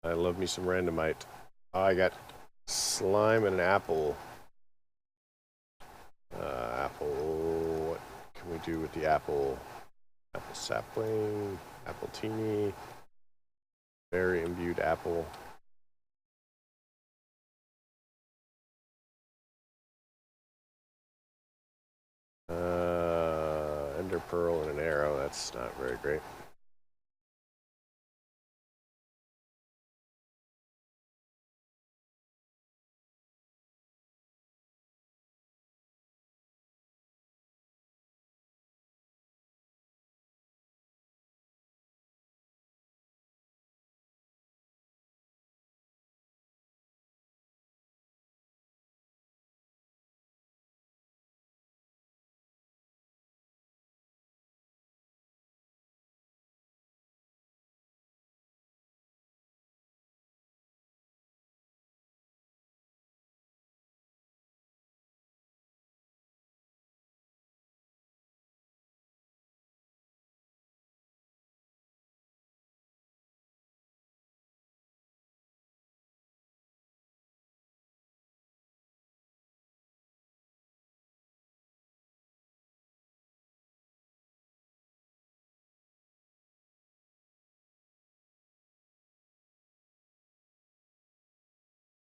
I love me some randomite. Oh, I got slime and an apple. Apple. What can we do with the apple? Apple sapling, apple teeny, berry imbued apple. Ender pearl and an arrow. That's not very great.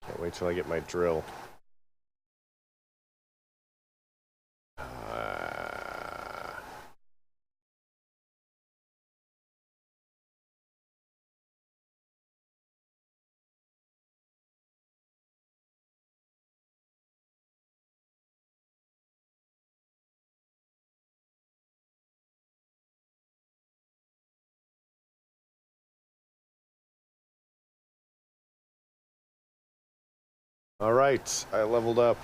Can't wait till I get my drill. All right, I leveled up.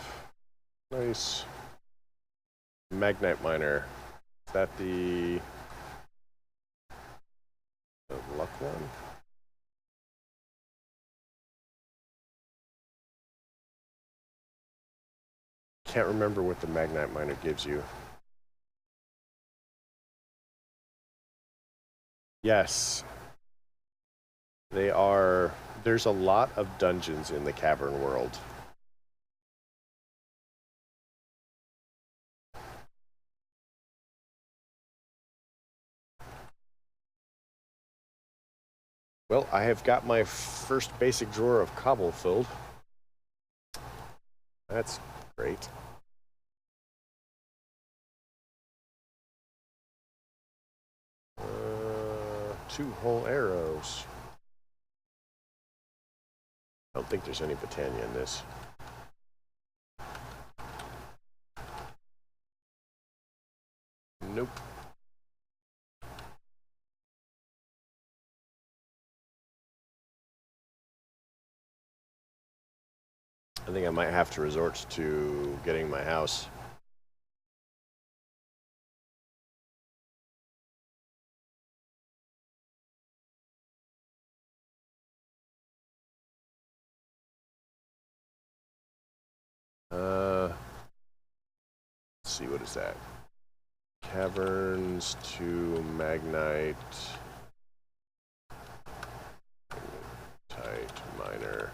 Nice. Magnite miner. Is that the luck one? Can't remember what the Magnite miner gives you. Yes. They are. There's a lot of dungeons in the cavern world. Well, I have got my first basic drawer of cobble filled. That's great. 2 whole arrows. I don't think there's any Botania in this. Nope. I think I might have to resort to getting my house. Let's see, what is that? Caverns to Magnite. Tight miner.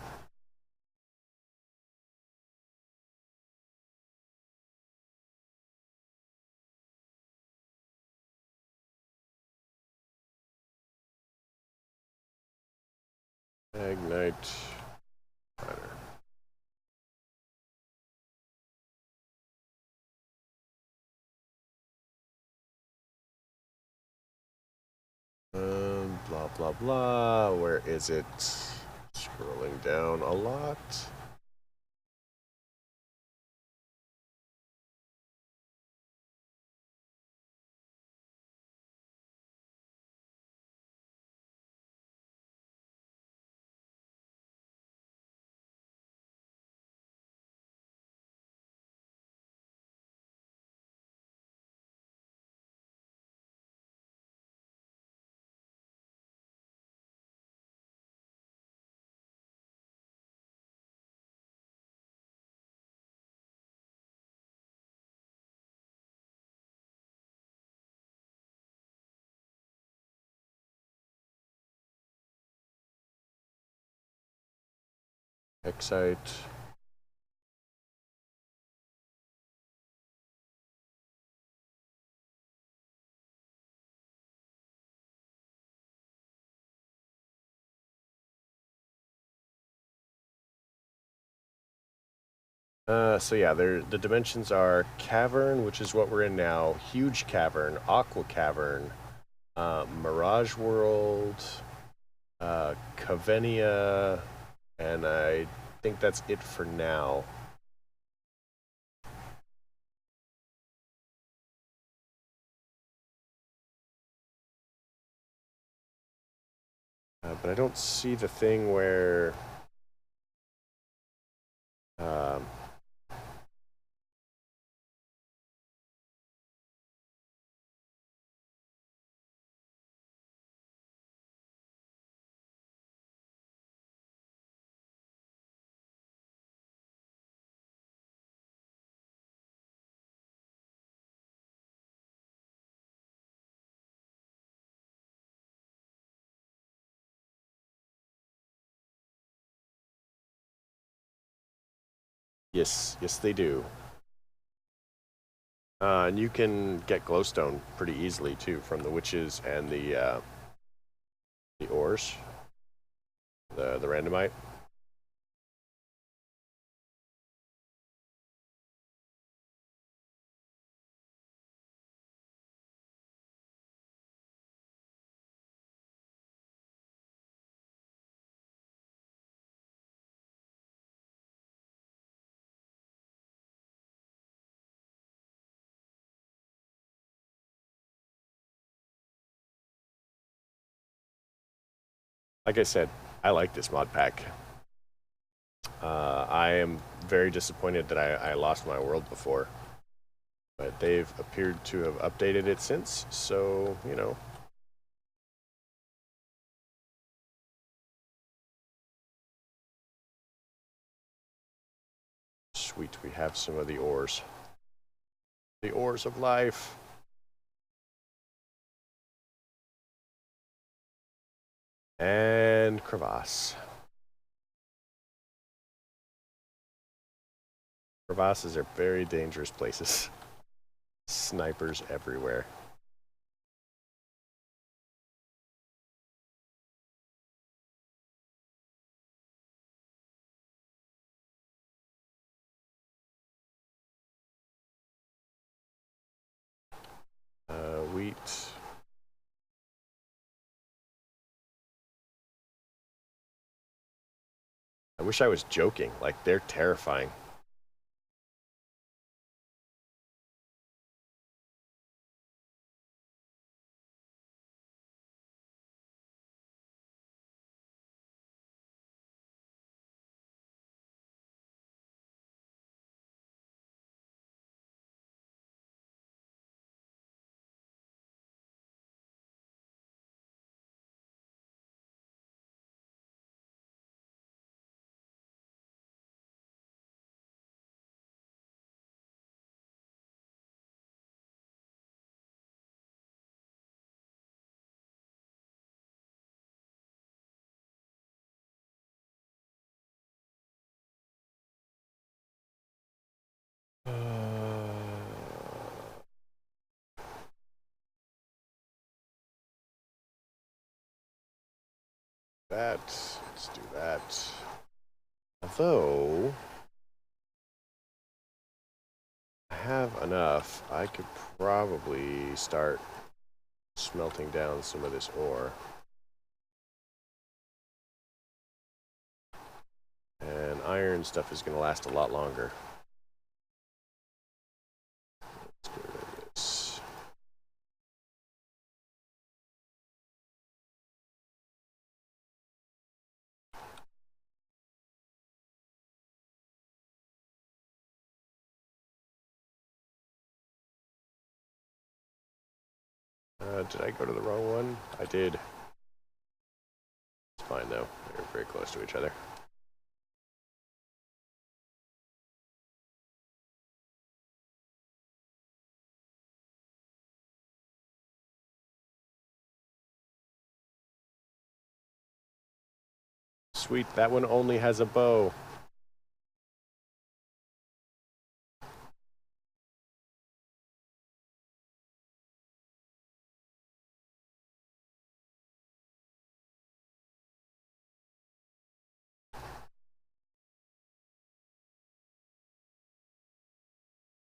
Magnite miner. Blah, blah, blah. Where is it? Scrolling down a lot. Excite. So yeah, the dimensions are cavern, which is what we're in now, huge cavern, aqua cavern, mirage world, Cavenia, and I think that's it for now. But I don't see the thing where um, yes, they do. And you can get glowstone pretty easily too from the witches and the ores, the randomite. Like I said, I like this mod pack. I am very disappointed that I lost my world before, but they've appeared to have updated it since, so, you know. Sweet, we have some of the ores. The ores of life. And crevasse. Crevasses are very dangerous places. Snipers everywhere. Wheat. I wish I was joking. Like, they're terrifying. Let's do that. Although I have enough, I could probably start smelting down some of this ore. And iron stuff is going to last a lot longer. Let's get rid of this. Did I go to the wrong one? I did. It's fine though. They're very close to each other. Sweet, that one only has a bow.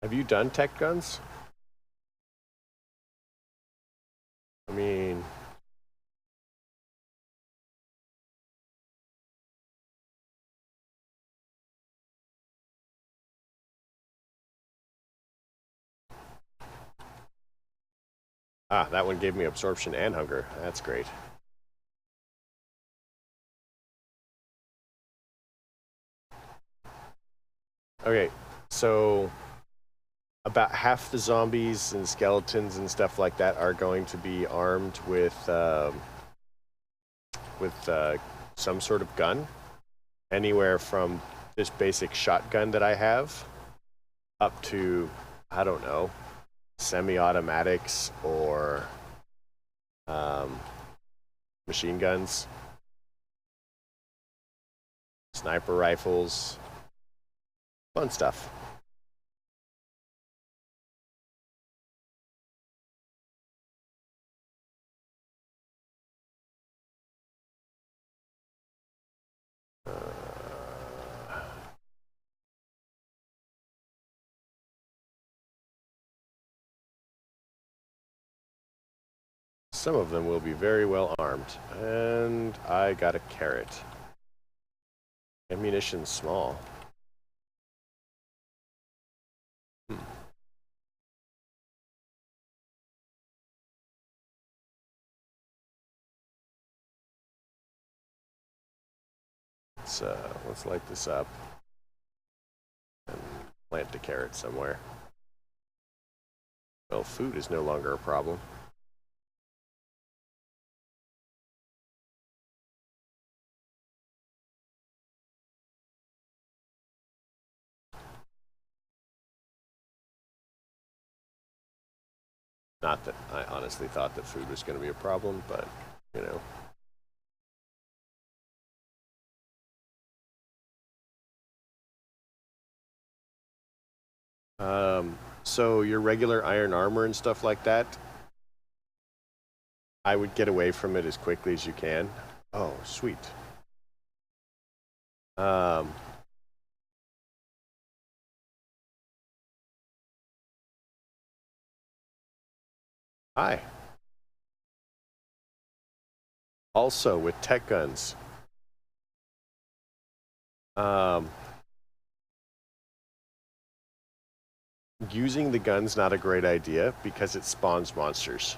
Have you done tech guns? I mean, that one gave me absorption and hunger. That's great. Okay, so about half the zombies and skeletons and stuff like that are going to be armed with some sort of gun. Anywhere from this basic shotgun that I have up to, I don't know, semi-automatics or machine guns, sniper rifles, fun stuff. Some of them will be very well armed. And I got a carrot. Ammunition small. Let's light this up and plant the carrot somewhere. Well, food is no longer a problem. Not that I honestly thought that food was going to be a problem, but, you know. So your regular iron armor and stuff like that, I would get away from it as quickly as you can. Oh, sweet. Hi. Also with tech guns. Using the gun's not a great idea because it spawns monsters.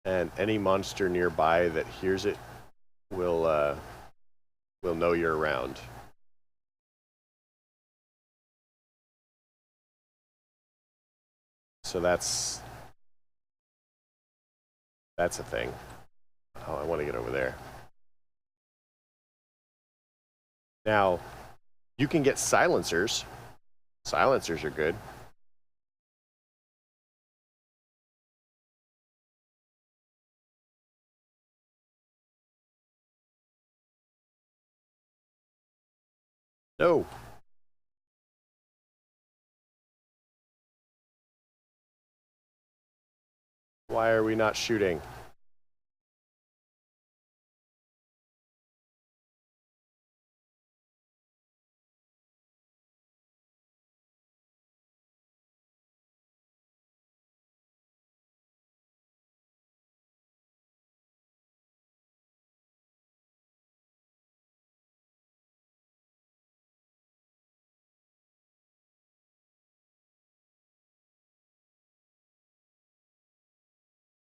And any monster nearby that hears it will know you're around. So that's a thing. Oh, I want to get over there. Now, you can get silencers. Silencers are good. No. Why are we not shooting?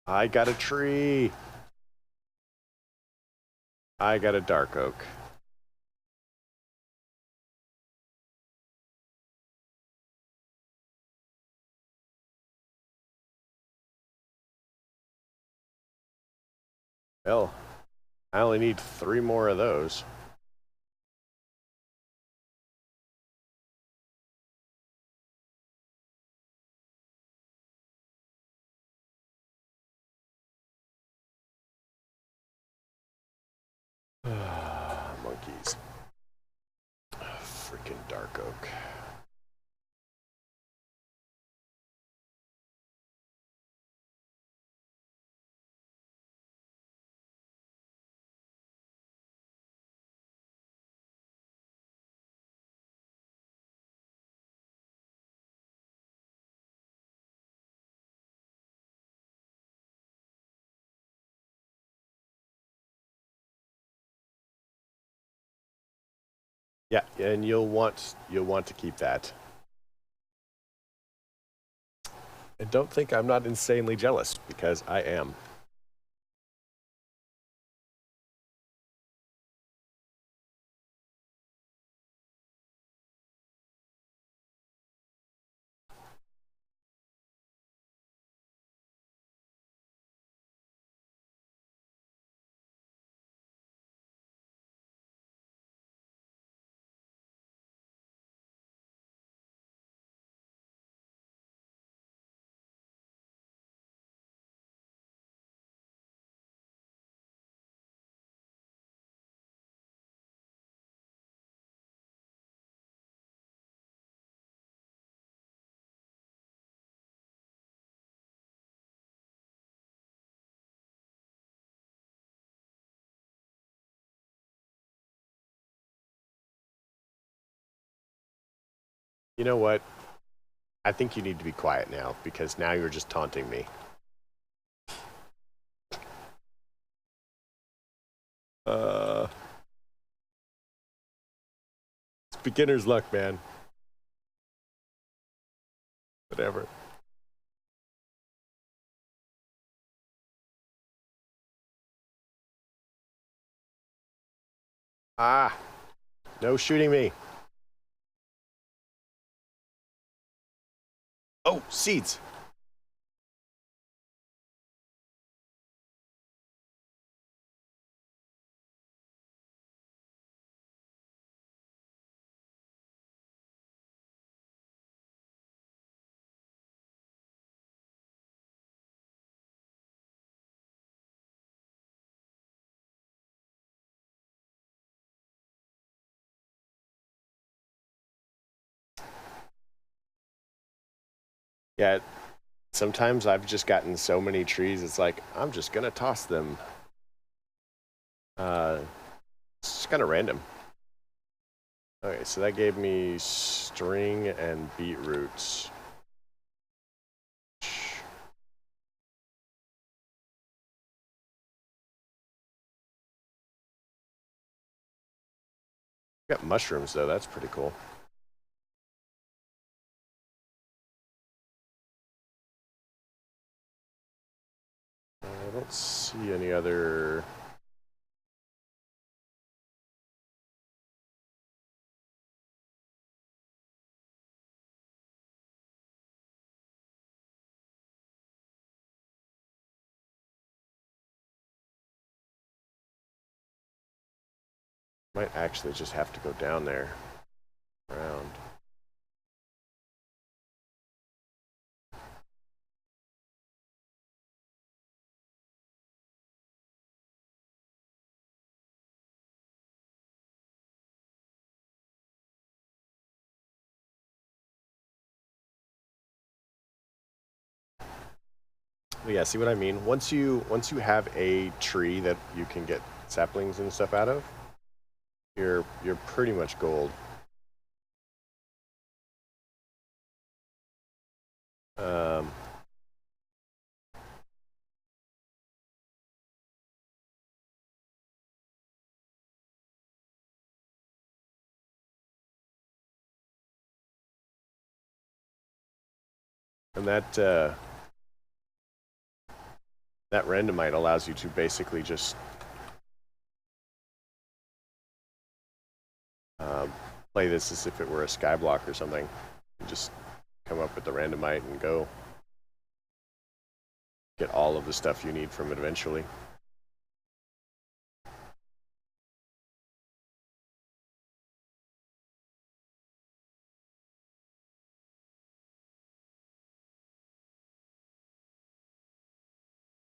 I got a tree. I got a dark oak. Well, I only need 3 more of those. Monkeys. Freaking dark oak. Yeah, and you'll want to keep that. And don't think I'm not insanely jealous, because I am. You know what? I think you need to be quiet now, because now you're just taunting me. It's beginner's luck, man. Whatever. Ah, no shooting me. Oh, seeds. Yeah, sometimes I've just gotten so many trees, it's like, I'm just gonna toss them. It's just kind of random. Okay, so that gave me string and beetroots. Got mushrooms though, that's pretty cool. I don't see any other... Might actually just have to go down there. Around. But yeah, see what I mean? Once you have a tree that you can get saplings and stuff out of, you're pretty much gold. And that randomite allows you to basically just play this as if it were a skyblock or something. You just come up with the randomite and go get all of the stuff you need from it eventually.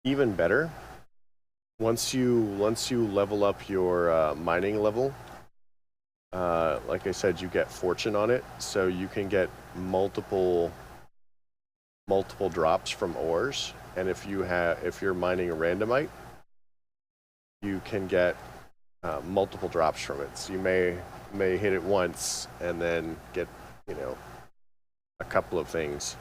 Even better, once you level up your mining level, like I said, you get fortune on it, so you can get multiple drops from ores. And if you're mining a randomite, you can get multiple drops from it. So you may hit it once and then get, you know, a couple of things.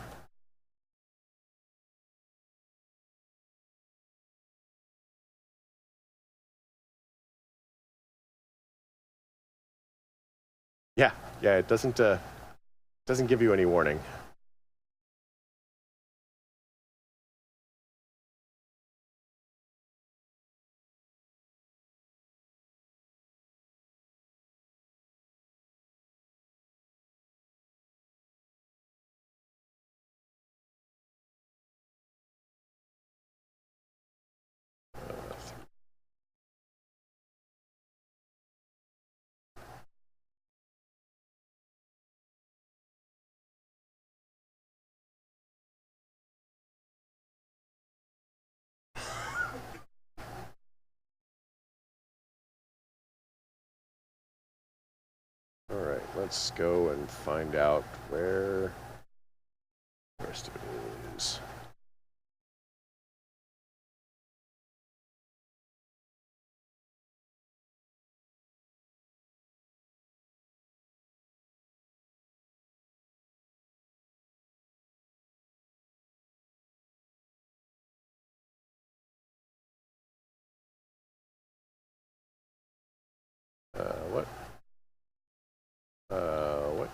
Yeah, it doesn't give you any warning. All right, let's go and find out where the rest of it is. What? What?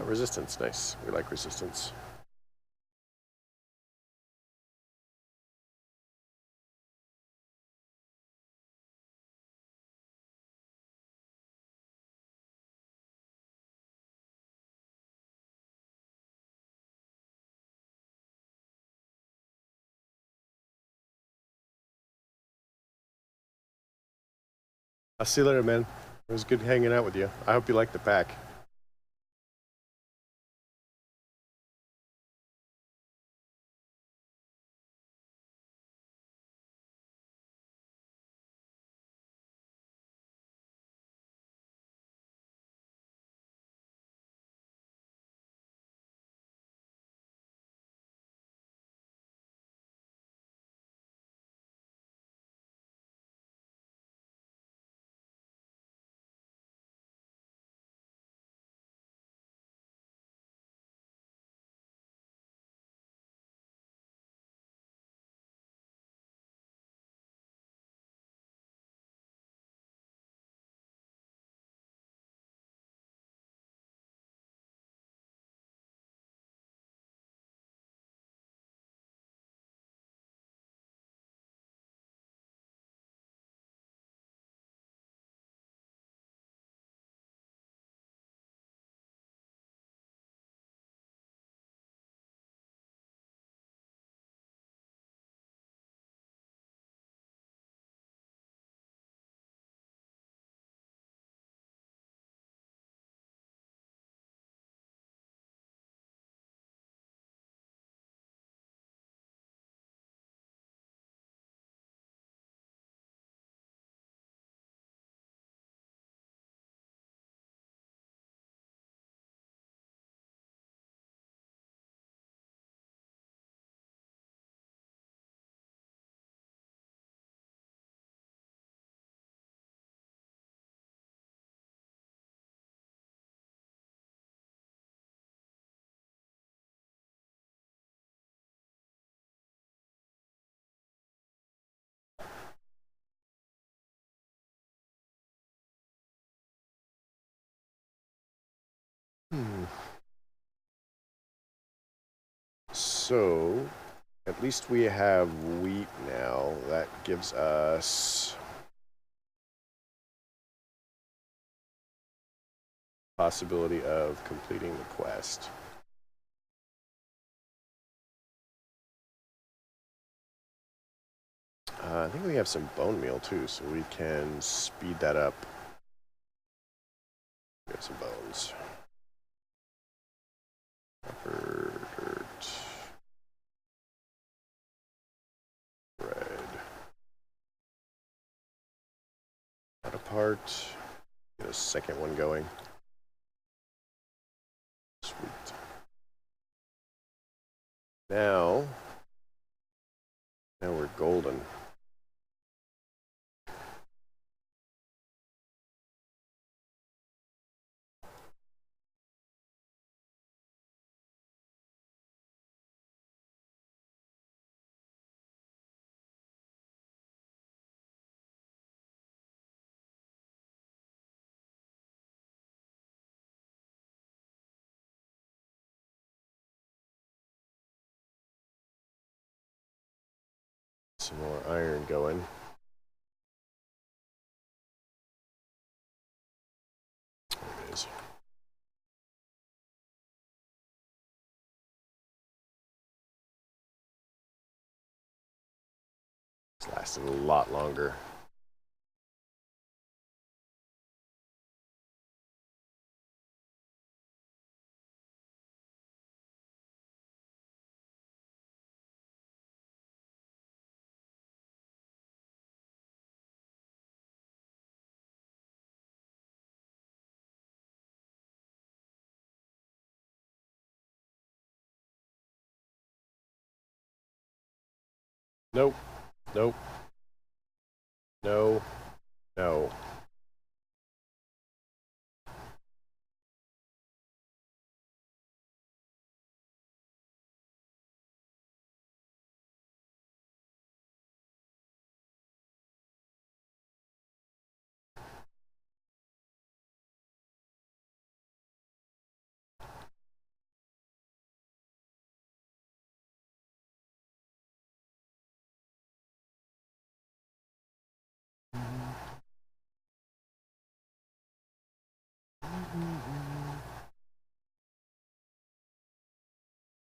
Resistance, nice. We like resistance. I'll see you later, man. It was good hanging out with you. I hope you like the pack. So, at least we have wheat now. That gives us possibility of completing the quest. I think we have some bone meal too, so we can speed that up. We have some bones. Copper, dirt, bread. That apart. Get a second one going. Sweet. Now we're golden. Some more iron going. There it is. It's lasted a lot longer. Nope. Nope. No. No.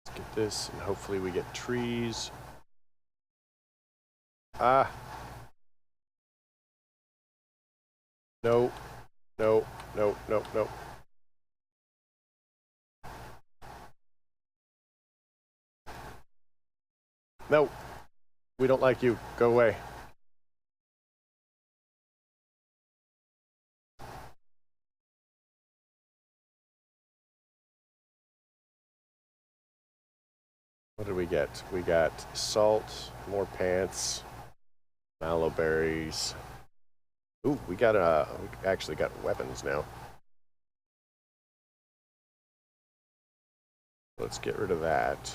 Let's get this, and hopefully we get trees. Ah. No. No. No. No. No. No. We don't like you. Go away. What did we get? We got salt, more pants, mallow berries. Ooh, we actually got weapons now. Let's get rid of that.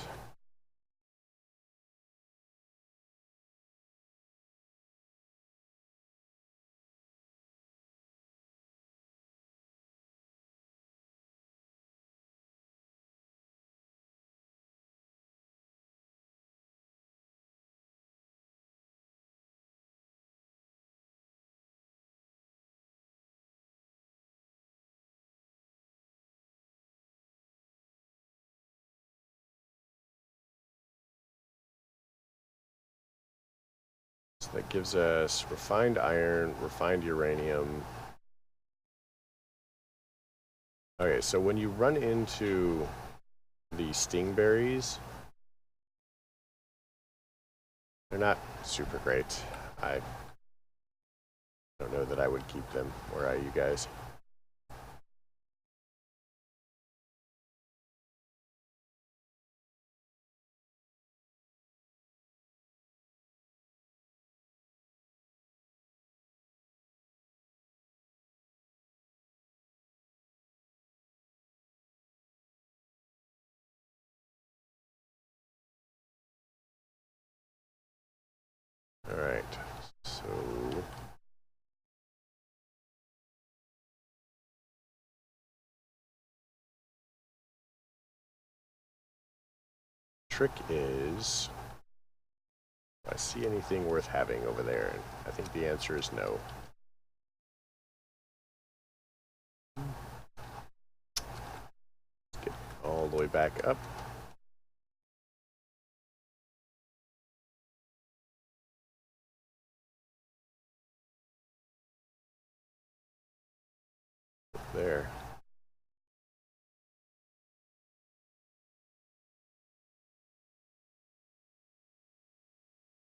So that gives us refined iron, refined uranium. Okay, so when you run into the stingberries, they're not super great. I don't know that I would keep them. Where are you guys? All right, so trick is, do I see anything worth having over there? And I think the answer is no. Let's get all the way back up. There.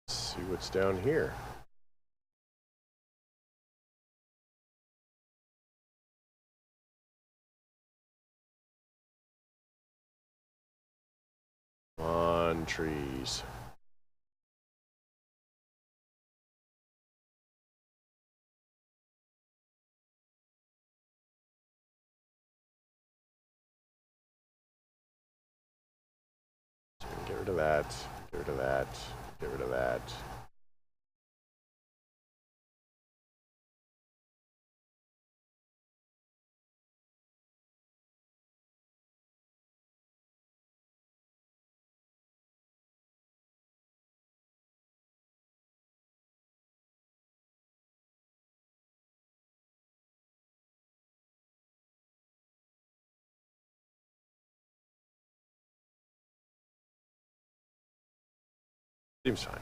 Let's see what's down here. Come on, trees. Get rid of that. Get rid of that. Get rid of that. Seems fine.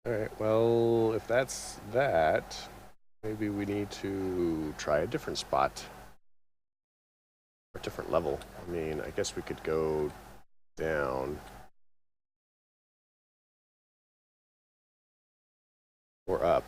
Alright, well, if that's that, maybe we need to try a different spot. Or a different level. I mean, I guess we could go down. Or up.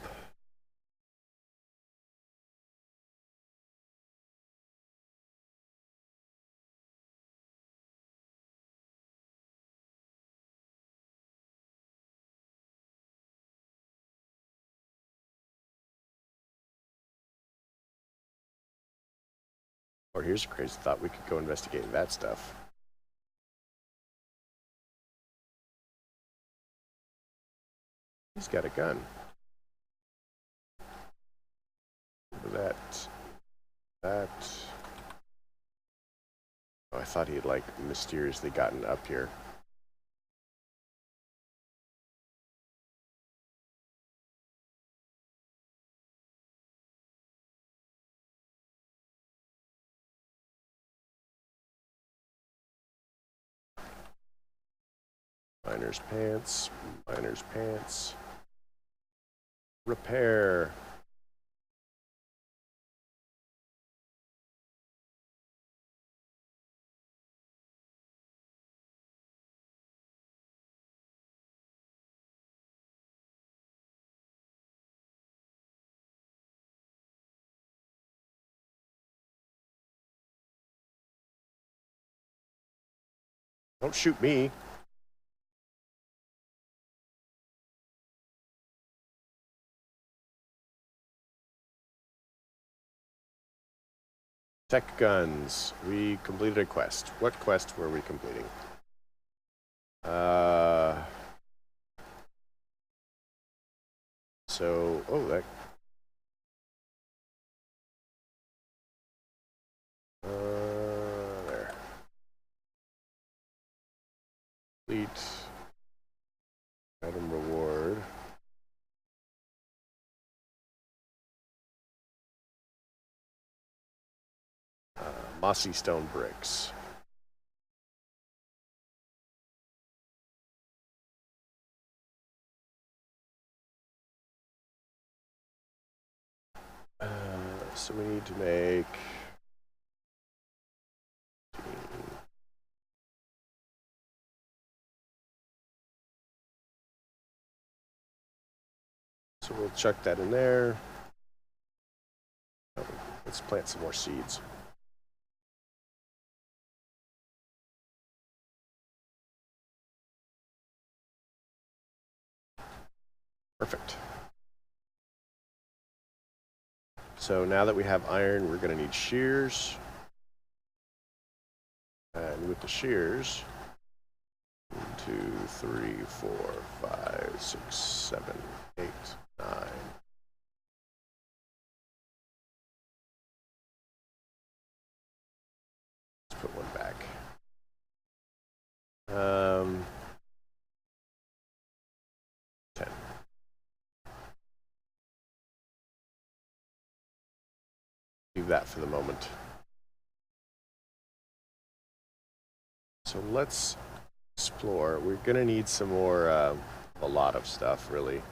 Or here's a crazy thought, we could go investigate that stuff. He's got a gun. That. Oh, I thought he had, like, mysteriously gotten up here. Miner's pants. Miner's pants. Repair. Don't shoot me. Tech guns. We completed a quest. What quest were we completing? So, oh, that. There. Complete. Item reward. Mossy stone bricks. So we need to make. So we'll chuck that in there. Let's plant some more seeds. Perfect. So now that we have iron, we're going to need shears. And with the shears, 1, 2, 3, 4, 5, 6, 7, 8, 9. Let's put one back. 10. Leave that for the moment. So let's explore. We're gonna need some more, a lot of stuff, really.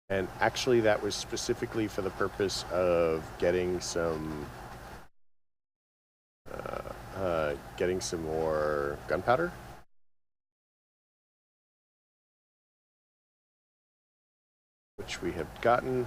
And actually, that was specifically for the purpose of getting some more gunpowder. Which we have gotten.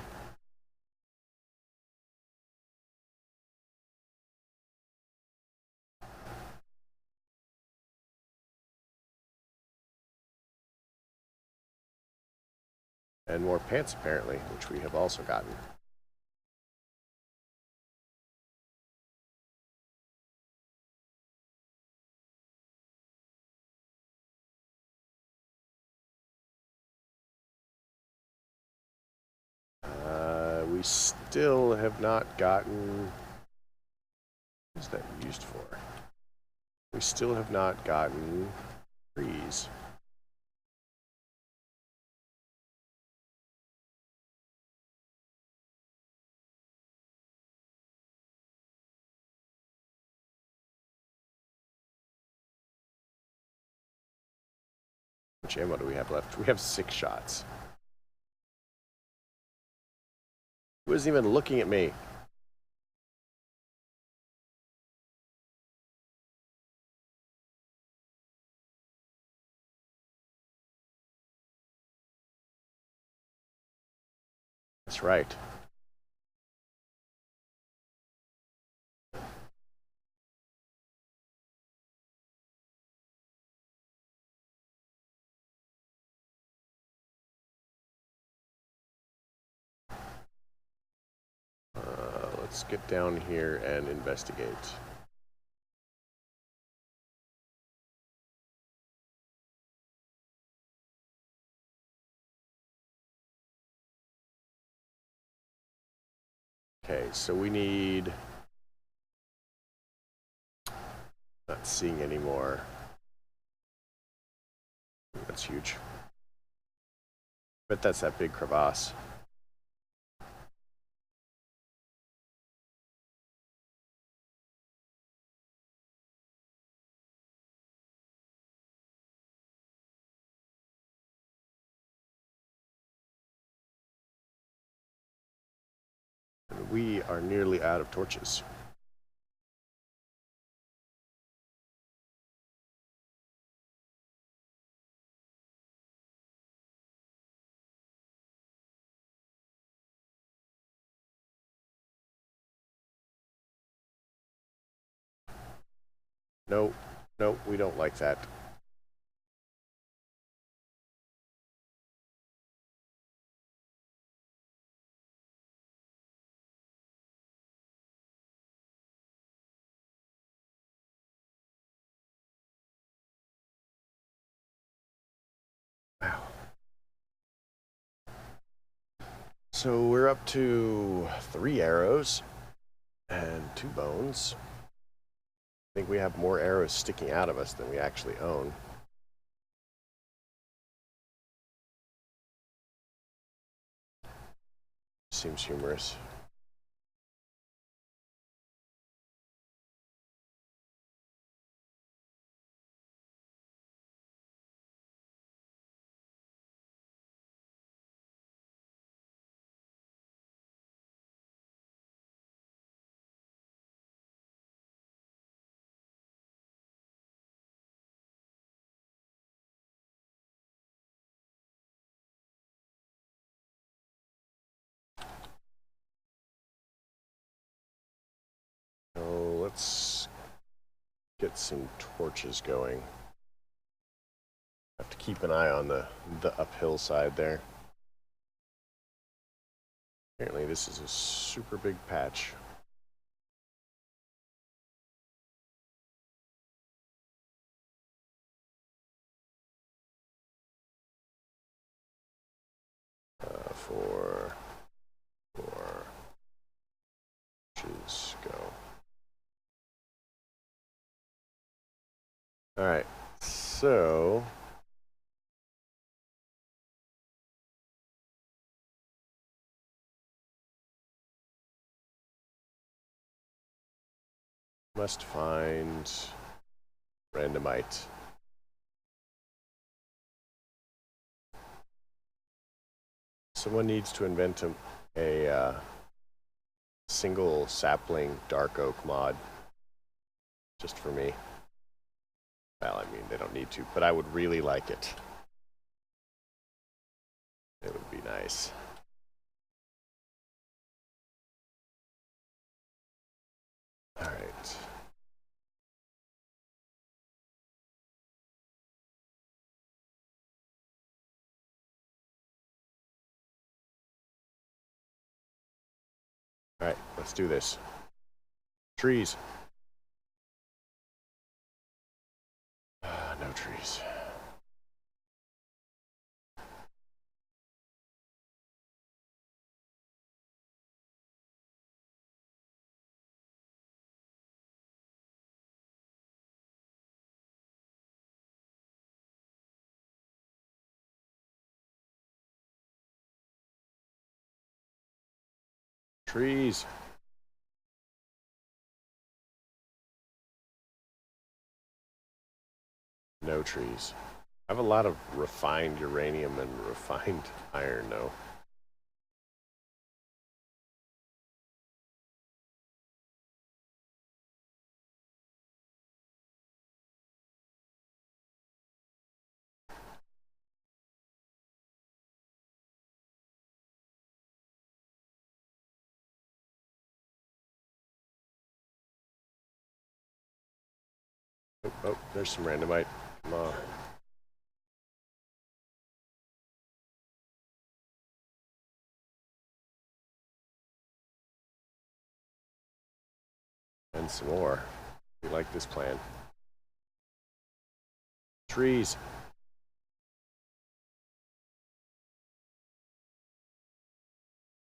And more pants, apparently, which we have also gotten. We still have not gotten... What is that used for? We still have not gotten trees. Which ammo do we have left? We have 6 shots. He wasn't even looking at me. That's right. Let's get down here and investigate. Okay, so we need... Not seeing any more. That's huge. But that's that big crevasse. And we are nearly out of torches. No, no, we don't like that. Wow. So we're up to 3 arrows and 2 bones. I think we have more arrows sticking out of us than we actually own. Seems humorous. get some torches going. Have to keep an eye on the uphill side there. Apparently this is a super big patch. Four torches go. All right, so must find randomite. Someone needs to invent a single sapling dark oak mod just for me. Well, I mean, they don't need to, but I would really like it. It would be nice. All right. All right, let's do this. Trees. No trees. Trees. No trees. I have a lot of refined uranium and refined iron, though. Oh, there's some randomite. Come on. And some more. We like this plan. Trees.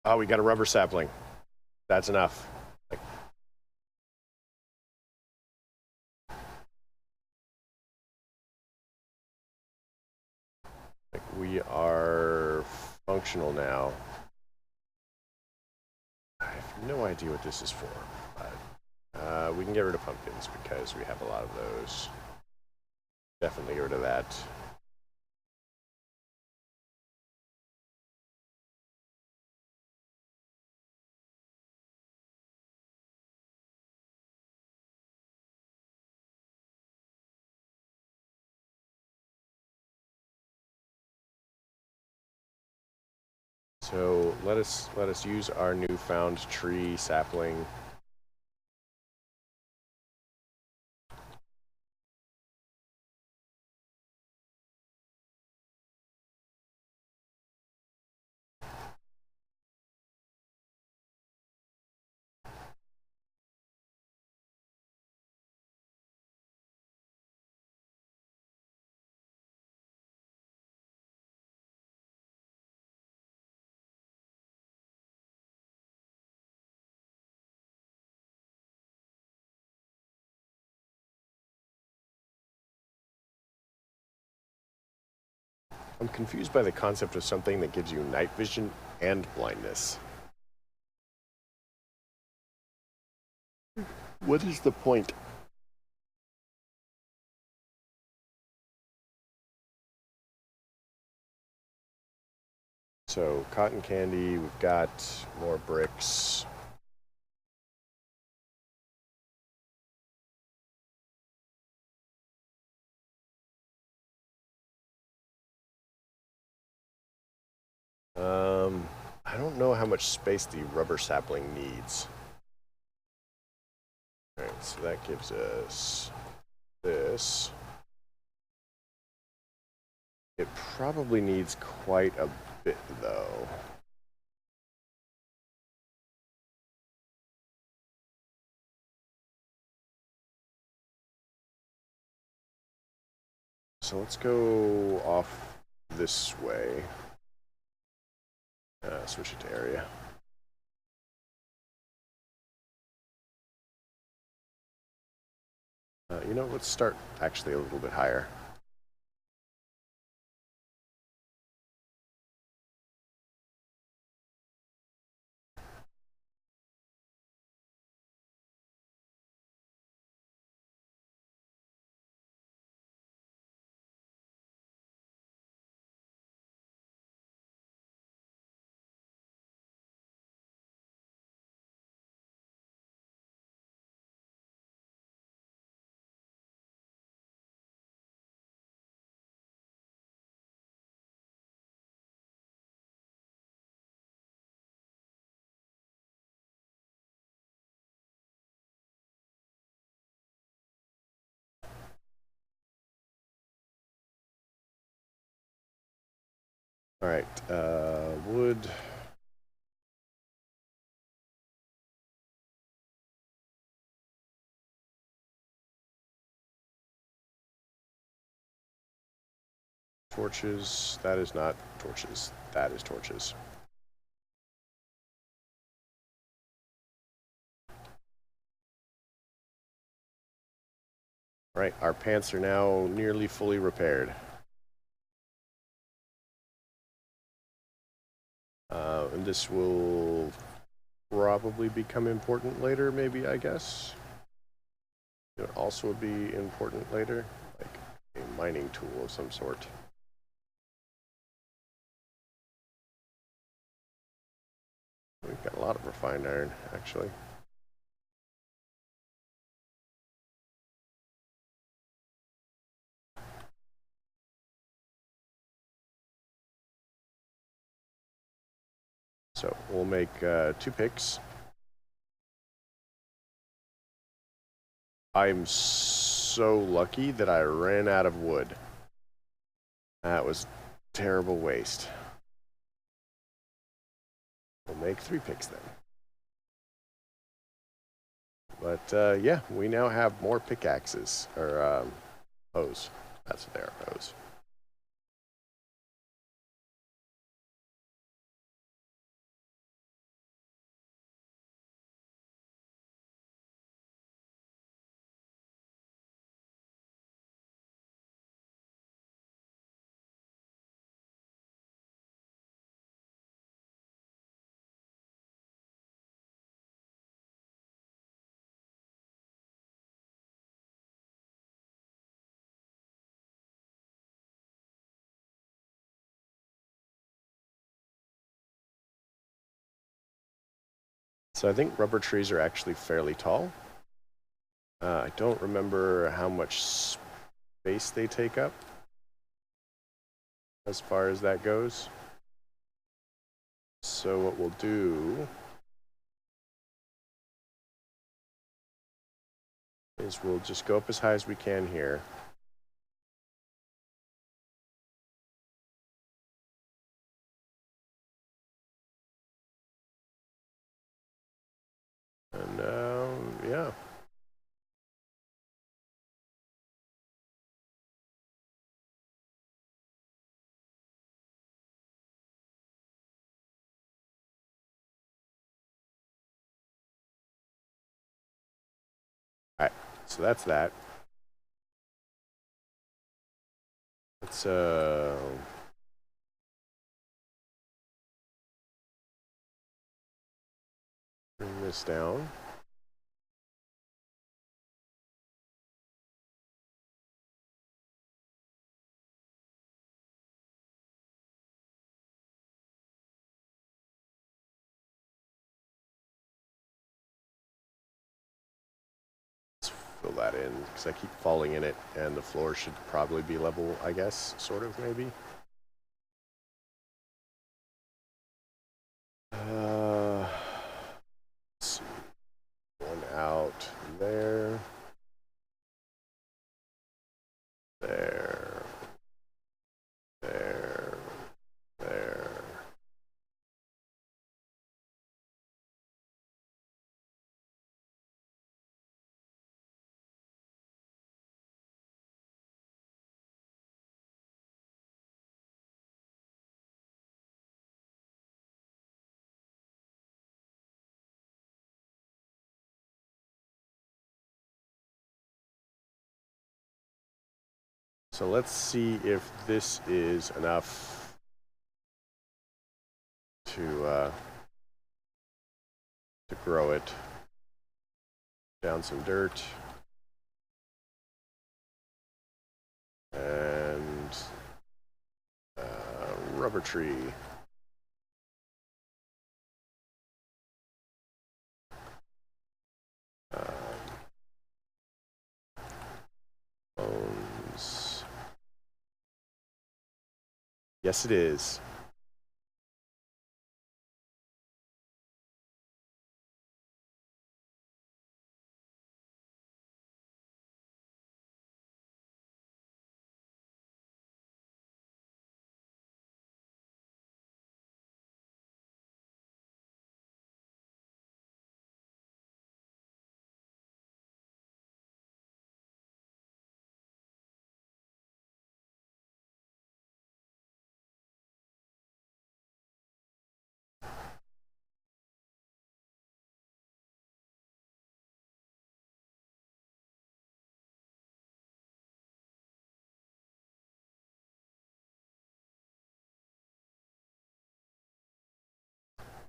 Oh, we got a rubber sapling. That's enough. We are functional now. I have no idea what this is for, but we can get rid of pumpkins because we have a lot of those. Definitely get rid of that. So let us use our newfound tree sapling. I'm confused by the concept of something that gives you night vision and blindness. What is the point? So, cotton candy, we've got more bricks. I don't know how much space the rubber sapling needs. Alright, so that gives us this. It probably needs quite a bit, though. So let's go off this way. Switch it to area. You know, let's start actually a little bit higher. All right, wood. Torches. That is not torches. That is torches. All right, our pants are now nearly fully repaired. And this will probably become important later, maybe, I guess. It would also be important later, like a mining tool of some sort. We've got a lot of refined iron, actually. So we'll make 2 picks. I'm so lucky that I ran out of wood. That was terrible waste. We'll make 3 picks then. But yeah, we now have more pickaxes, or hoes. That's what they are, hoes. So I think rubber trees are actually fairly tall. I don't remember how much space they take up as far as that goes. So what we'll do is we'll just go up as high as we can here. And yeah. All right, so that's that. Let's bring this down. Fill that in because I keep falling in it, and the floor should probably be level, I guess, sort of, maybe. Let's see. One out there. So let's see if this is enough to grow it. Down some dirt. And rubber tree. Bones. Yes, it is.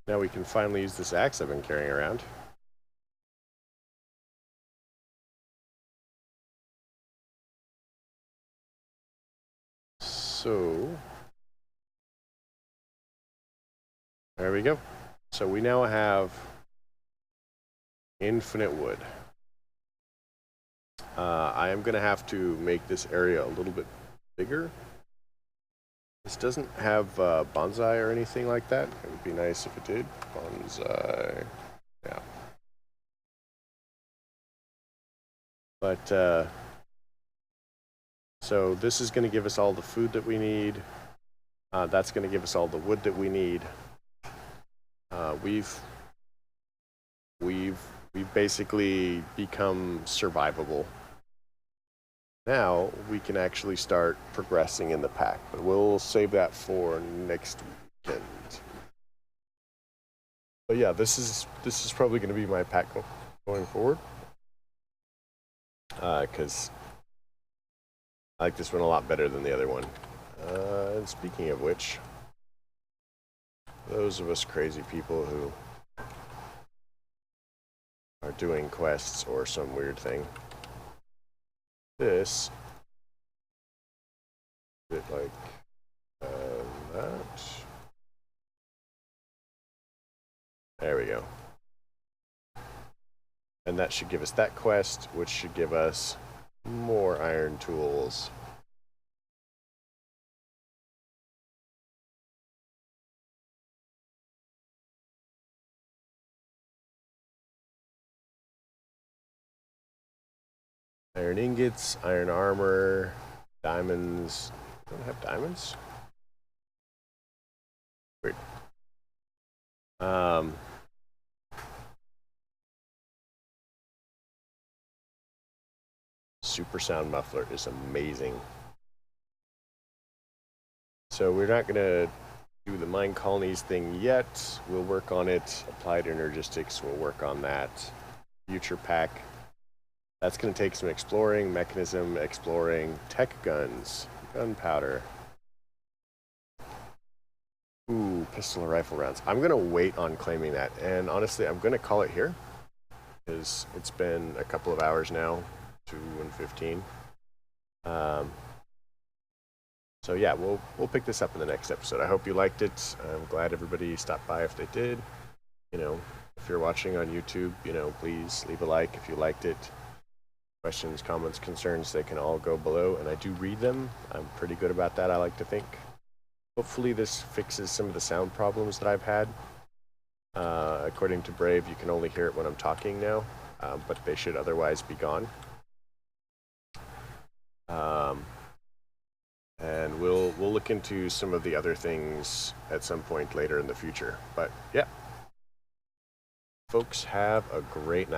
Now we can finally use this axe I've been carrying around. So, there we go. So we now have infinite wood. I am going to have to make this area a little bit bigger. This doesn't have bonsai or anything like that. It would be nice if it did. Bonsai. Yeah. But, so this is going to give us all the food that we need. That's going to give us all the wood that we need. We've basically become survivable. Now we can actually start progressing in the pack, but we'll save that for next weekend. But yeah, this is probably going to be my pack going forward, because I like this one a lot better than the other one. And speaking of which, those of us crazy people who are doing quests or some weird thing, this bit like that. There we go. And that should give us that quest, which should give us more iron tools. Iron ingots, iron armor, diamonds. I don't have diamonds? Weird. Super sound muffler is amazing. So we're not gonna do the mine colonies thing yet. We'll work on it. Applied energistics, we'll work on that. Future pack. That's going to take some exploring, mechanism exploring, tech guns, gunpowder. Ooh, pistol and rifle rounds. I'm going to wait on claiming that. And honestly, I'm going to call it here, because it's been a couple of hours now, 2:15. So yeah, we'll pick this up in the next episode. I hope you liked it. I'm glad everybody stopped by if they did. You know, if you're watching on YouTube, you know, please leave a like if you liked it. Questions, comments, concerns, they can all go below, and I do read them. I'm pretty good about that, I like to think. Hopefully this fixes some of the sound problems that I've had. According to Brave, you can only hear it when I'm talking now, but they should otherwise be gone. And we'll look into some of the other things at some point later in the future. But yeah, folks, have a great night.